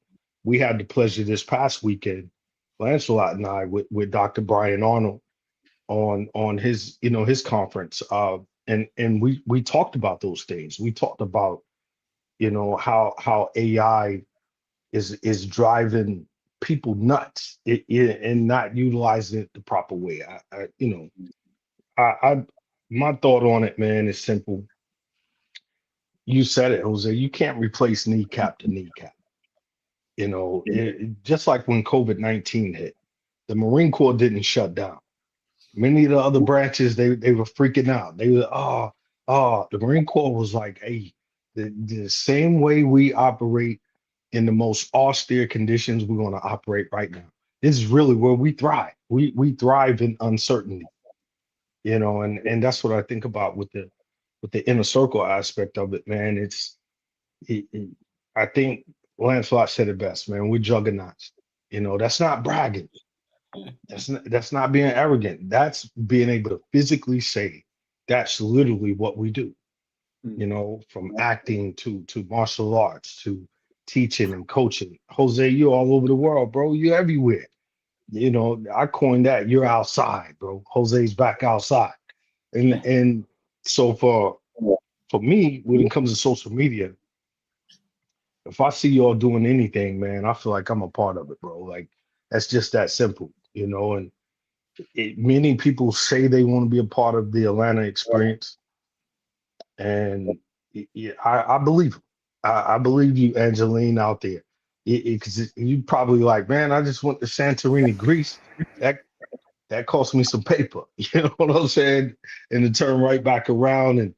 we had the pleasure this past weekend, Lancelot and I, with Dr. Brian Arnold on his his conference. And we talked about those things. We talked about how AI is driving people nuts and not utilizing it the proper way. I my thought on it, man, is simple. You said it, Jose. You can't replace kneecap to kneecap. Just like when COVID-19 hit, the Marine Corps didn't shut down. Many of the other branches, they were freaking out. They were, the Marine Corps was like, hey, the same way we operate in the most austere conditions, we're going to operate right now. This is really where we thrive. We thrive in uncertainty, and that's what I think about with the inner circle aspect of it, man. I think Lancelot said it best, man. We're juggernauts. That's not bragging. That's not being arrogant. That's being able to physically say that's literally what we do. From acting to martial arts to teaching and coaching. Jose, you're all over the world, bro. You're everywhere. I coined that. You're outside, bro. Jose's back outside. And so for me, when it comes to social media, if I see y'all doing anything, man, I feel like I'm a part of it, bro. Like that's just that simple, and many people say they want to be a part of the Atlanta experience, and yeah, I believe them. I believe you, Angeline, out there, because you probably like, man, I just went to Santorini, Greece. That cost me some paper. You know what I'm saying? And to turn right back around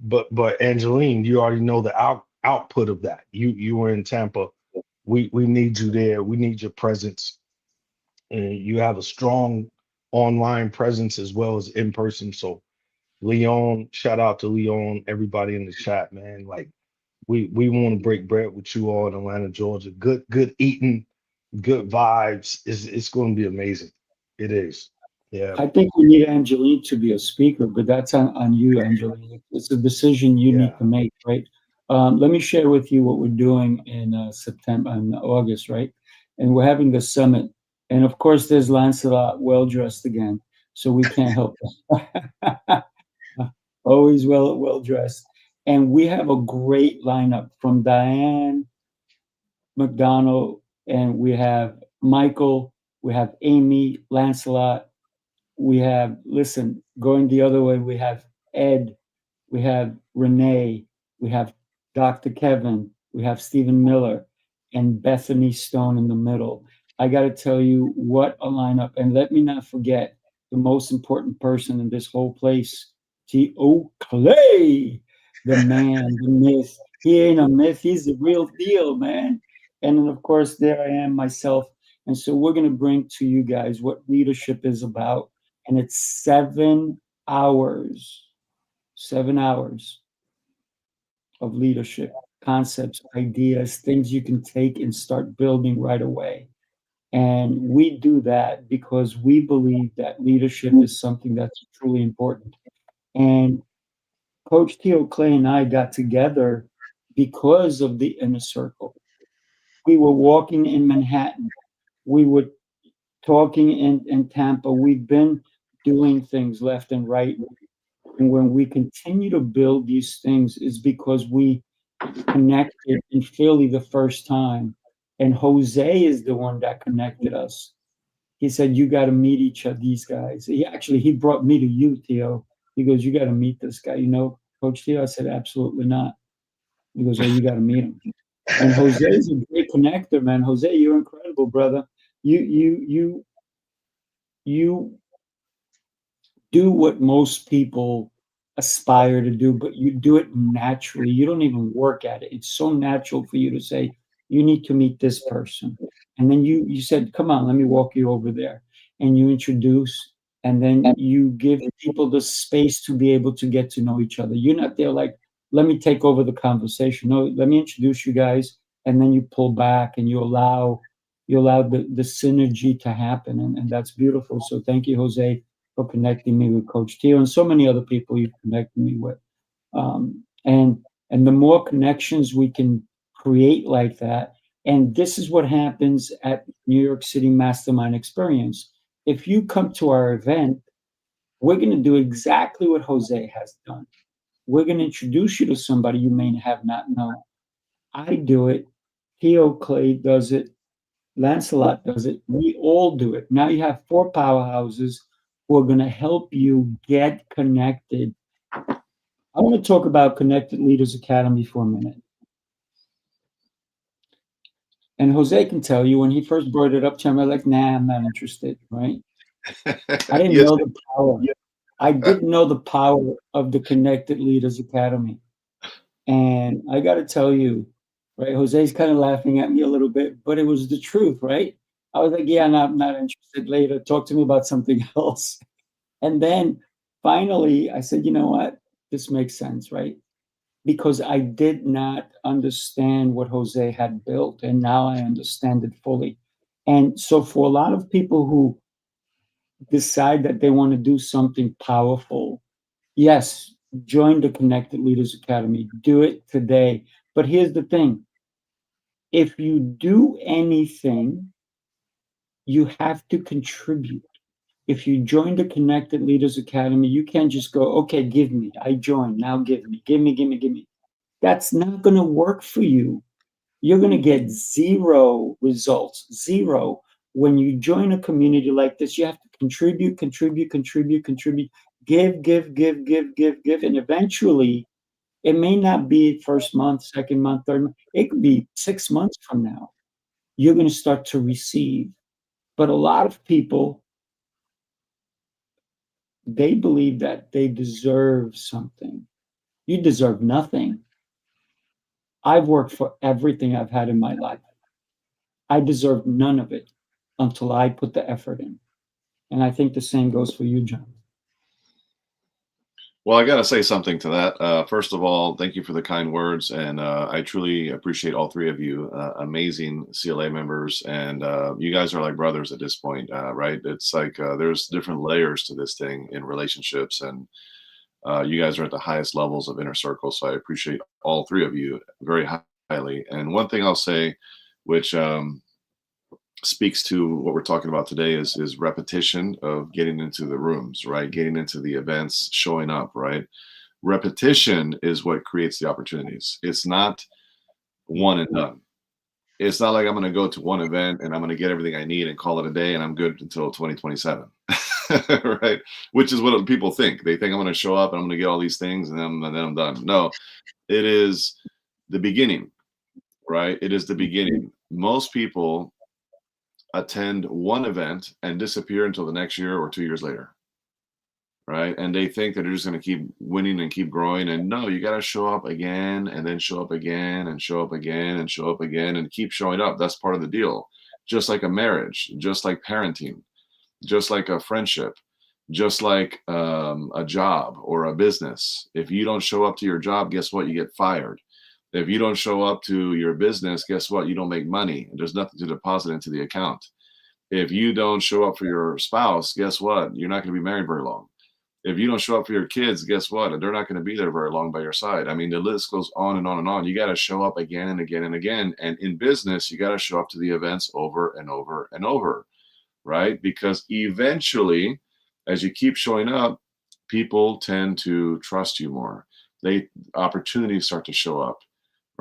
but Angeline, you already know the output of that. You were in Tampa. We need you there. We need your presence, and you have a strong online presence as well as in person. So Leon, shout out to Leon, everybody in the chat, man. Like we want to break bread with you all in Atlanta, Georgia. Good eating, good vibes. It's going to be amazing. It is. Yeah. I think we need Angeline to be a speaker, but that's on you, Angeline. It's a decision you Yeah. need to make, right? Let me share with you what we're doing in September and August, right? And we're having the summit. And of course, there's Lancelot well dressed again, so we can't help it. Always well dressed. And we have a great lineup from Diane McDonald, and we have Michael, we have Amy, Lancelot. We have, listen, going the other way, we have Ed, we have Renee, we have Dr. Kevin, we have Stephen Miller, and Bethany Stone in the middle. I got to tell you what a lineup. And let me not forget the most important person in this whole place, T.O. Clay, the man, the myth. He ain't a myth, he's the real deal, man. And then, of course, there I am myself. And so we're going to bring to you guys what leadership is about. And it's 7 hours of leadership, concepts, ideas, things you can take and start building right away. And we do that because we believe that leadership is something that's truly important. And Coach Theo Clay and I got together because of the inner circle. We were walking in Manhattan. We were talking in Tampa. We've been doing things left and right. And when we continue to build these things, it's because we connected in Philly the first time. And Jose is the one that connected us. He said, you got to meet each of these guys. He brought me to you, Theo. He goes, you got to meet this guy. Coach Theo? I said, absolutely not. He goes, oh, you got to meet him. And Jose is a great connector, man. Jose, you're incredible, brother. You do what most people aspire to do, but you do it naturally. You don't even work at it. It's so natural for you to say, you need to meet this person. And then you said, come on, let me walk you over there. And you introduce, and then you give people the space to be able to get to know each other. You're not there like, let me take over the conversation. No, let me introduce you guys, and then you pull back and you allow the synergy to happen. And that's beautiful. So thank you, Jose, for connecting me with Coach Tio and so many other people you've connected me with. And the more connections we can create like that, and this is what happens at New York City Mastermind Experience. If you come to our event, we're going to do exactly what Jose has done. We're going to introduce you to somebody you may have not known. I do it. Theo Clay does it. Lancelot does it. We all do it. Now you have 4 powerhouses who are going to help you get connected. I want to talk about Connected Leaders Academy for a minute. And Jose can tell you, when he first brought it up to him, I was like, nah, I'm not interested, right? I didn't know the power. I didn't know the power of the Connected Leaders Academy. And I got to tell you, right, Jose's kind of laughing at me a little bit, but it was the truth, right? I was like, yeah, I'm not interested. Later, talk to me about something else. And then finally, I said, you know what? This makes sense, right? Because I did not understand what Jose had built, and now I understand it fully. And so for a lot of people who decide that they want to do something powerful, yes, join the Connected Leaders Academy. Do it today. But here's the thing. If you do anything, you have to contribute. If you join the Connected Leaders Academy, you can't just go, okay, give me. I joined. Now give me. That's not going to work for you. You're going to get 0 results, 0. When you join a community like this, you have to contribute, give. And eventually, it may not be first month, second month, third month. It could be 6 months from now. You're going to start to receive. But a lot of people, they believe that they deserve something. You deserve nothing. I've worked for everything I've had in my life. I deserve none of it until I put the effort in. And I think the same goes for you, John. Well, I got to say something to that. First of all, thank you for the kind words. And I truly appreciate all 3 of you, amazing CLA members. And you guys are like brothers at this point, right? It's like there's different layers to this thing in relationships. And you guys are at the highest levels of inner circle. So I appreciate all 3 of you very highly. And one thing I'll say, which speaks to what we're talking about today, is repetition of getting into the rooms, right? Getting into the events, showing up, right? Repetition is what creates the opportunities. It's not one and done. It's not like I'm going to go to one event and I'm going to get everything I need and call it a day and I'm good until 2027. Right? Which is what people think. They think I'm going to show up and I'm going to get all these things and then I'm done. No, it is the beginning, right? It is the beginning. Most people attend one event and disappear until the next year or 2 years later, right? And they think that they're just going to keep winning and keep growing. And no, you got to show up again and then show up again and show up again and show up again and keep showing up. That's part of the deal. Just like a marriage, just like parenting, just like a friendship, just like a job or a business. If you don't show up to your job, guess what? You get fired. If you don't show up to your business, guess what? You don't make money. There's nothing to deposit into the account. If you don't show up for your spouse, guess what? You're not going to be married very long. If you don't show up for your kids, guess what? They're not going to be there very long by your side. I mean, the list goes on and on and on. You got to show up again and again and again. And in business, you got to show up to the events over and over and over, right? Because eventually, as you keep showing up, people tend to trust you more. Opportunities start to show up.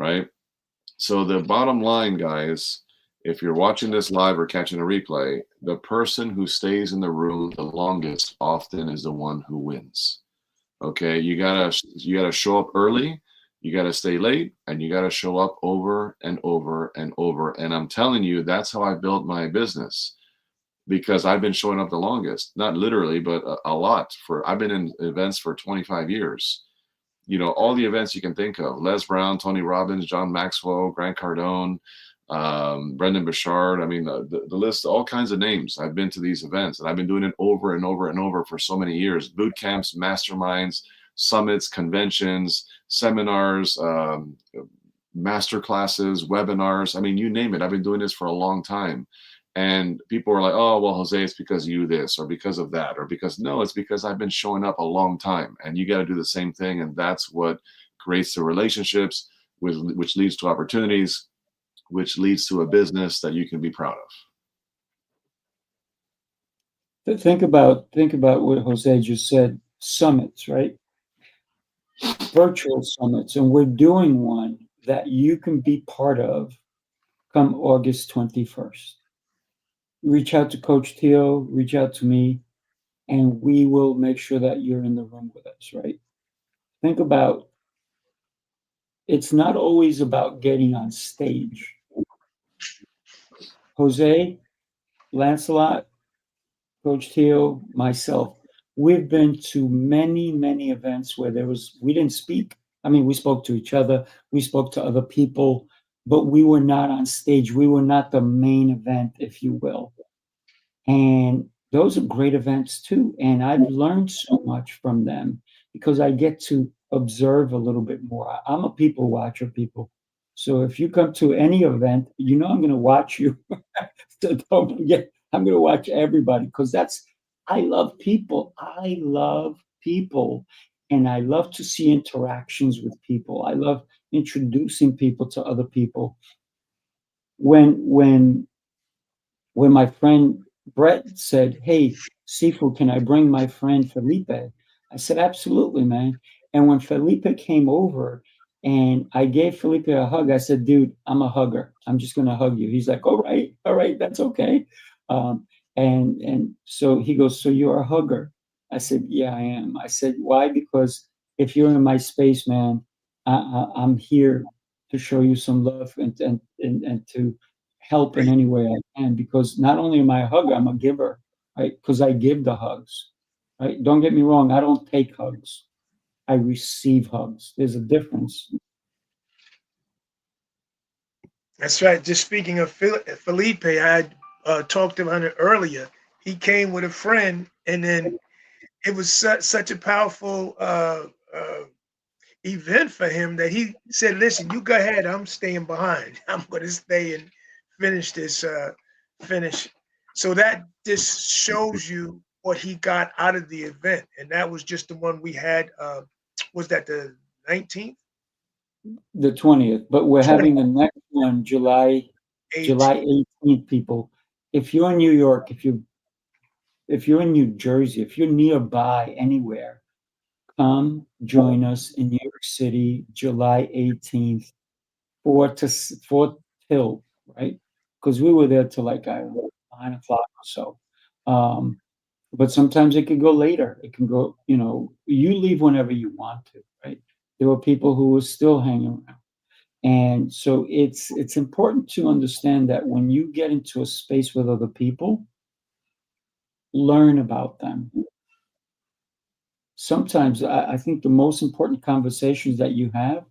Right? So the bottom line, guys, if you're watching this live or catching a replay, the person who stays in the room the longest often is the one who wins. Okay, you gotta show up early, you gotta stay late, and you gotta show up over and over and over. And I'm telling you, that's how I built my business. because I've been showing up the longest, not literally, but a lot. I've been in events for 25 years. You know, all the events you can think of: Les Brown, Tony Robbins, John Maxwell, Grant Cardone, Brendan Bouchard. I mean, the list, all kinds of names. I've been to these events, and I've been doing it over and over and over for so many years. Boot camps, masterminds, summits, conventions, seminars, master classes, webinars. I mean, you name it. I've been doing this for a long time. And people are like, oh, well, Jose, it's because you this, or because of that, or because, no, it's because I've been showing up a long time. And you got to do the same thing. And that's what creates the relationships, which leads to opportunities, which leads to a business that you can be proud of. Think about what Jose just said, summits, right? Virtual summits. And we're doing one that you can be part of come August 21st. Reach out to Coach Teo, reach out to me, and we will make sure that you're in the room with us, right? Think about, it's not always about getting on stage. Jose, Lancelot, Coach Teo, myself, we've been to many, many events where we didn't speak. I mean, we spoke to each other, we spoke to other people, but we were not on stage. We were not the main event, if you will. And those are great events too. And I've learned so much from them because I get to observe a little bit more. I'm a people watcher, people. So if you come to any event, you know I'm going to watch you. So don't forget, I'm going to watch everybody because I love people. I love people. And I love to see interactions with people. I love introducing people to other people. When my friend Brett said, hey, Sifu, can I bring my friend Felipe? I said, absolutely, man. And when Felipe came over and I gave Felipe a hug, I said, dude, I'm a hugger. I'm just going to hug you. He's like, all right, that's okay. And so he goes, so you're a hugger? I said, yeah, I am. I said, why? Because if you're in my space, man, I'm here to show you some love and to help in any way I can, because not only am I a hugger, I'm a giver, right? Because I give the hugs, right? Don't get me wrong, I don't take hugs. I receive hugs. There's a difference. That's right. Just speaking of Felipe, I had talked about it earlier. He came with a friend, and then it was such a powerful event for him that he said, listen, you go ahead, I'm staying behind. I'm going to stay and finish this finish. So that just shows you what he got out of the event. And that was just the one we had. Was that the 19th? The 20th, but we're having the next one July 18th, people. If you're in New York, if you're in New Jersey, if you're nearby anywhere, come join us in New York City, July 18th, 4 till, right? Because we were there till like 9 o'clock or so. But sometimes it could go later. It can go, you leave whenever you want to, right? There were people who were still hanging around. And so it's important to understand that when you get into a space with other people, learn about them. Sometimes I think the most important conversations that you have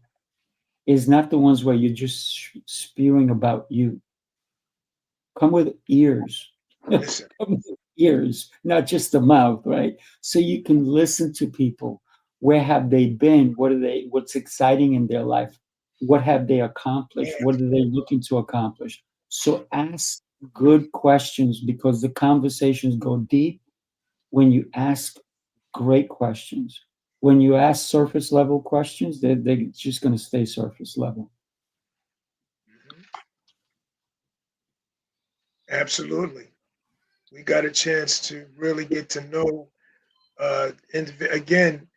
is not the ones where you're just spewing about you. Come with ears. Come with ears, not just the mouth, right? So you can listen to people. Where have they been? What's exciting in their life? What have they accomplished? What are they looking to accomplish? So ask good questions, because the conversations go deep when you ask great questions. When you ask surface level questions, they're just going to stay surface level. Absolutely. We got a chance to really get to know, and again,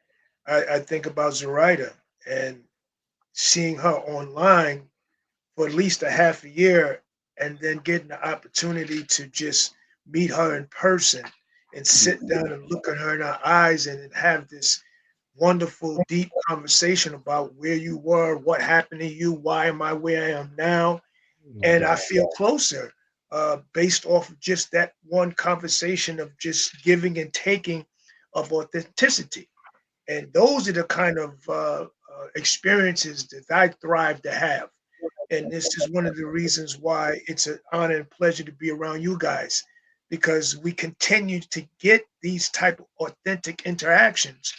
I think about Zoraida and seeing her online for at least a half a year, and then getting the opportunity to just meet her in person and sit down and look at her in her eyes and have this wonderful, deep conversation about where you were, what happened to you, why am I where I am now? And I feel closer based off of just that one conversation of just giving and taking of authenticity. And those are the kind of experiences that I thrive to have. And this is one of the reasons why it's an honor and pleasure to be around you guys, because we continue to get these type of authentic interactions,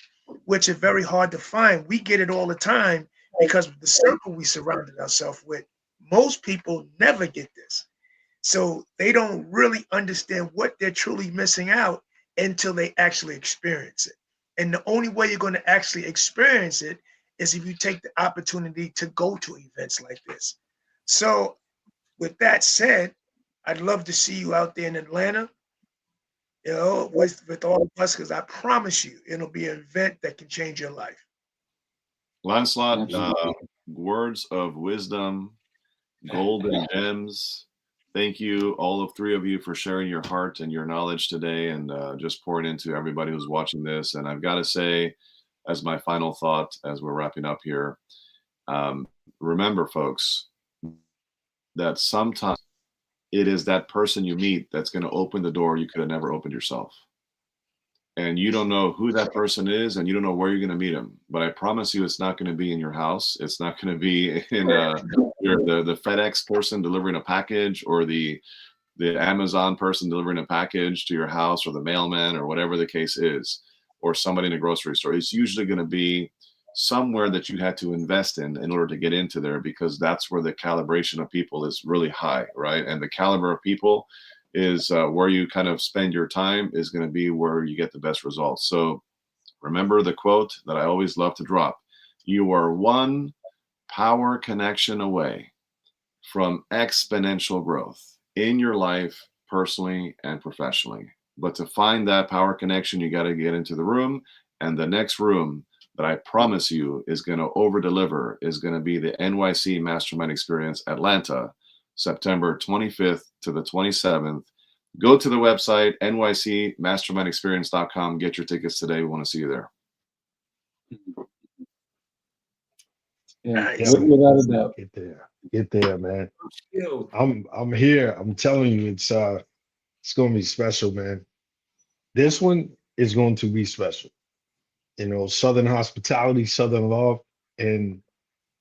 which are very hard to find. We get it all the time because of the circle we surrounded ourselves with. Most people never get this. So they don't really understand what they're truly missing out until they actually experience it. And the only way you're going to actually experience it is if you take the opportunity to go to events like this. So with that said, I'd love to see you out there in Atlanta, with all of us, because I promise you, it'll be an event that can change your life. Lancelot, words of wisdom, golden gems. Thank you, all of three of you, for sharing your heart and your knowledge today, and just pouring into everybody who's watching this. And I've got to say, as my final thought, as we're wrapping up here, remember, folks, that sometimes it is that person you meet that's going to open the door you could have never opened yourself. And you don't know who that person is, and you don't know where you're going to meet him. But I promise you, it's not going to be in your house. It's not going to be in the FedEx person delivering a package, or the Amazon person delivering a package to your house, or the mailman, or whatever the case is, or somebody in a grocery store. It's usually going to be somewhere that you had to invest in order to get into there, because that's where the calibration of people is really high, right? And the caliber of people is where you kind of spend your time is going to be where you get the best results. So remember the quote that I always love to drop: you are one power connection away from exponential growth in your life, personally and professionally. But to find that power connection, you got to get into the room, and the next room that I promise you is going to over deliver is going to be the NYC Mastermind Experience Atlanta, September 25th to the 27th. Go to the website, nycmastermindexperience.com. Get your tickets today. We want to see you there. Yeah, Nice. without a doubt. Get there, man. I'm here. I'm telling you, it's gonna be special, man. This one is going to be special. Southern hospitality, Southern love, and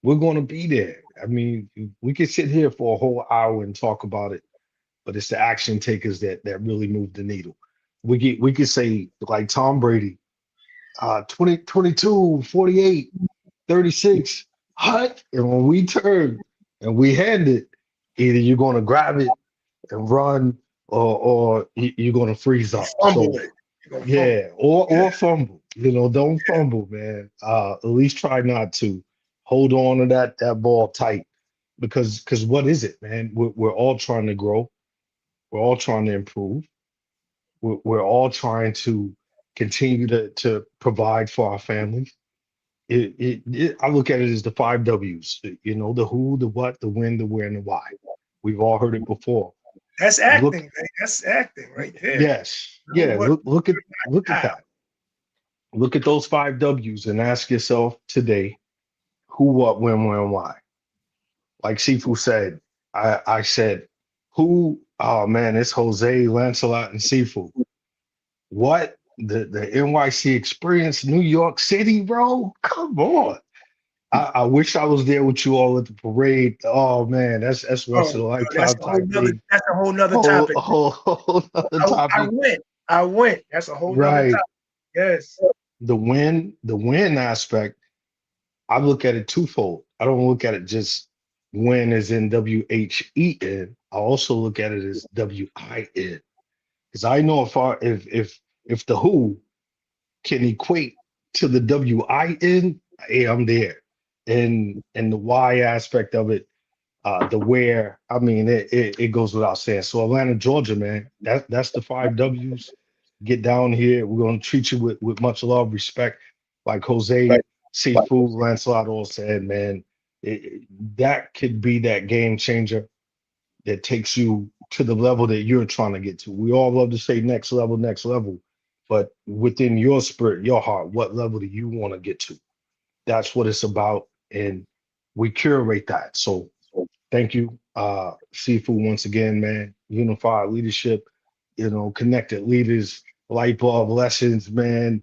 we're going to be there. I mean, we could sit here for a whole hour and talk about it, but it's the action takers that really move the needle. We could say, like Tom Brady, 20, 22, 48, 36, hut. And when we turn and we hand it, either you're going to grab it and run, or you're going to freeze up. Fumble So it. You're gonna yeah, or fumble. Don't fumble, man. At least try not to. Hold on to that ball tight, because what is it, man? We're all trying to grow. We're all trying to improve. We're all trying to continue to provide for our families. I look at it as the 5 W's. The who, the what, the when, the where, and the why. We've all heard it before. That's acting, man. That's acting right there. Yes. Yeah. Look at How? that. Look at those 5 W's and ask yourself today: who, what, when, where, and why. Like Sifu said, I said, who? Oh man, it's Jose, Lancelot, and Sifu. What? The NYC Experience, New York City, bro? Come on. I wish I was there with you all at the parade. Oh man, that's once in a lifetime type thing. That's a whole nother topic. Whole other topic. I went. That's a whole nother Right. topic. Yes. The win aspect, I look at it twofold. I don't look at it just win as in WHEN. I also look at it as WIN. Because I know if the who can equate to the WIN, hey, I'm there. And the why aspect of it, the where, I mean, it goes without saying. So Atlanta, Georgia, man, that's the 5 W's. Get down here. We're gonna treat you with much love, respect, like Jose, Seafood, Lancelot all said, man. That could be that game changer that takes you to the level that you're trying to get to. We all love to say next level, but within your spirit, your heart, what level do you want to get to? That's what it's about, and we curate that. So thank you, Seafood, once again, man. unified leadership, connected leaders, light bulb lessons, man.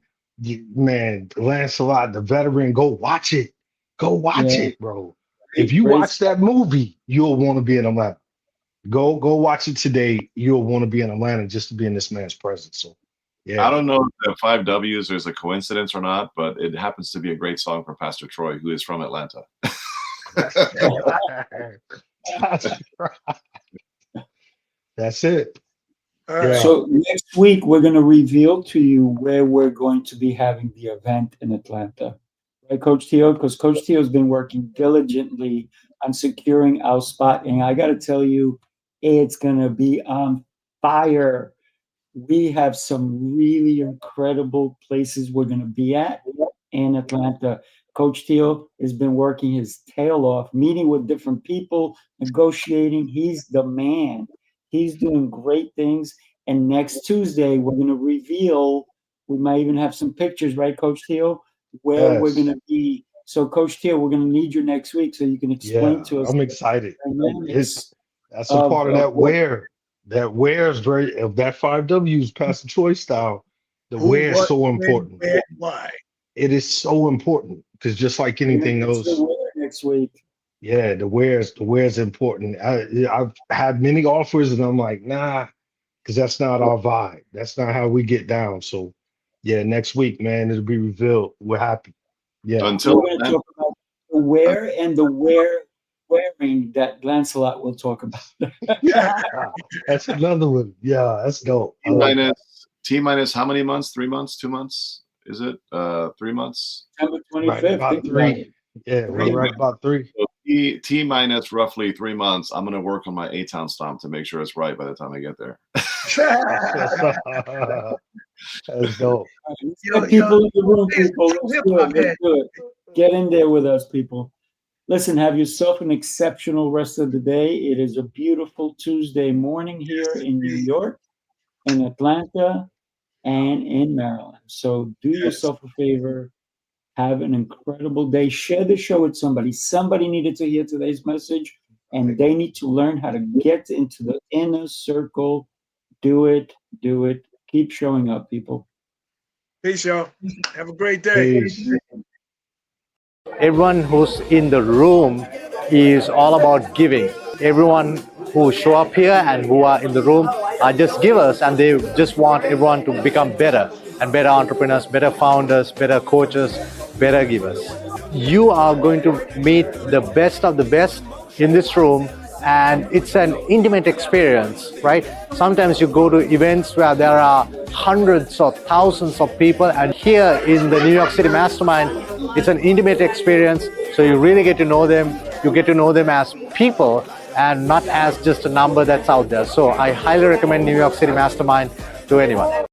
Man, Lancelot, the veteran, go watch it. Go watch Yeah. it, bro. If you Great. watch that movie, you'll want to be in Atlanta. Go watch it today. You'll want to be in Atlanta just to be in this man's presence. So, yeah. I don't know if the 5 W's is a coincidence or not, but it happens to be a great song for Pastor Troy, who is from Atlanta. That's right. That's it. Yeah. So next week, we're going to reveal to you where we're going to be having the event in Atlanta. Right, Coach Teo? Because Coach Teo has been working diligently on securing our spot. And I got to tell you, it's going to be on fire. We have some really incredible places we're going to be at in Atlanta. Coach Teo has been working his tail off, meeting with different people, negotiating. He's the man. He's doing great things. And next Tuesday, we're going to reveal, we might even have some pictures, right, Coach Teo, where we're going to be. So, Coach Teo, we're going to need you next week so you can explain to us. I'm excited. That's a of- part of that where. That where's very of that 5 W's Pastor Troy style. The Who, where is what, so when, important. where, why? It is so important because just like anything It's the else, winner next week. yeah, the where's important. I've had many offers and I'm like, nah, because that's not our vibe. That's not how we get down. So yeah, next week, man, it'll be revealed. We're happy. Yeah. Until We're going to talk about the where and the wearing that Lancelot will talk about. That's another one. Yeah, that's dope. T minus how many months? 3 months? 2 months? Is it 3 months? September Right 25th. about think about 3. it. Yeah, we're right about 3. So T minus roughly 3 months. I'm gonna work on my A-Town stomp to make sure it's right by the time I get there. That's dope. Get people in the room, people. Let's do it. Let's do it. Get in there with us, people. Listen, have yourself an exceptional rest of the day. It is a beautiful Tuesday morning here in New York, in Atlanta, and in Maryland. So do yourself a favor. Have an incredible day. Share the show with somebody. Somebody needed to hear today's message, and they need to learn how to get into the inner circle. Do it. Do it. Keep showing up, people. Peace, y'all. Have a great day. Peace. Everyone who's in the room is all about giving. Everyone who show up here and who are in the room are just givers, and they just want everyone to become better and better entrepreneurs, better founders, better coaches, better givers. You are going to meet the best of the best in this room, and it's an intimate experience, right? Sometimes you go to events where there are hundreds or thousands of people, and here in the New York City Mastermind, it's an intimate experience. So you really get to know them. You get to know them as people and not as just a number that's out there. So I highly recommend New York City Mastermind to anyone.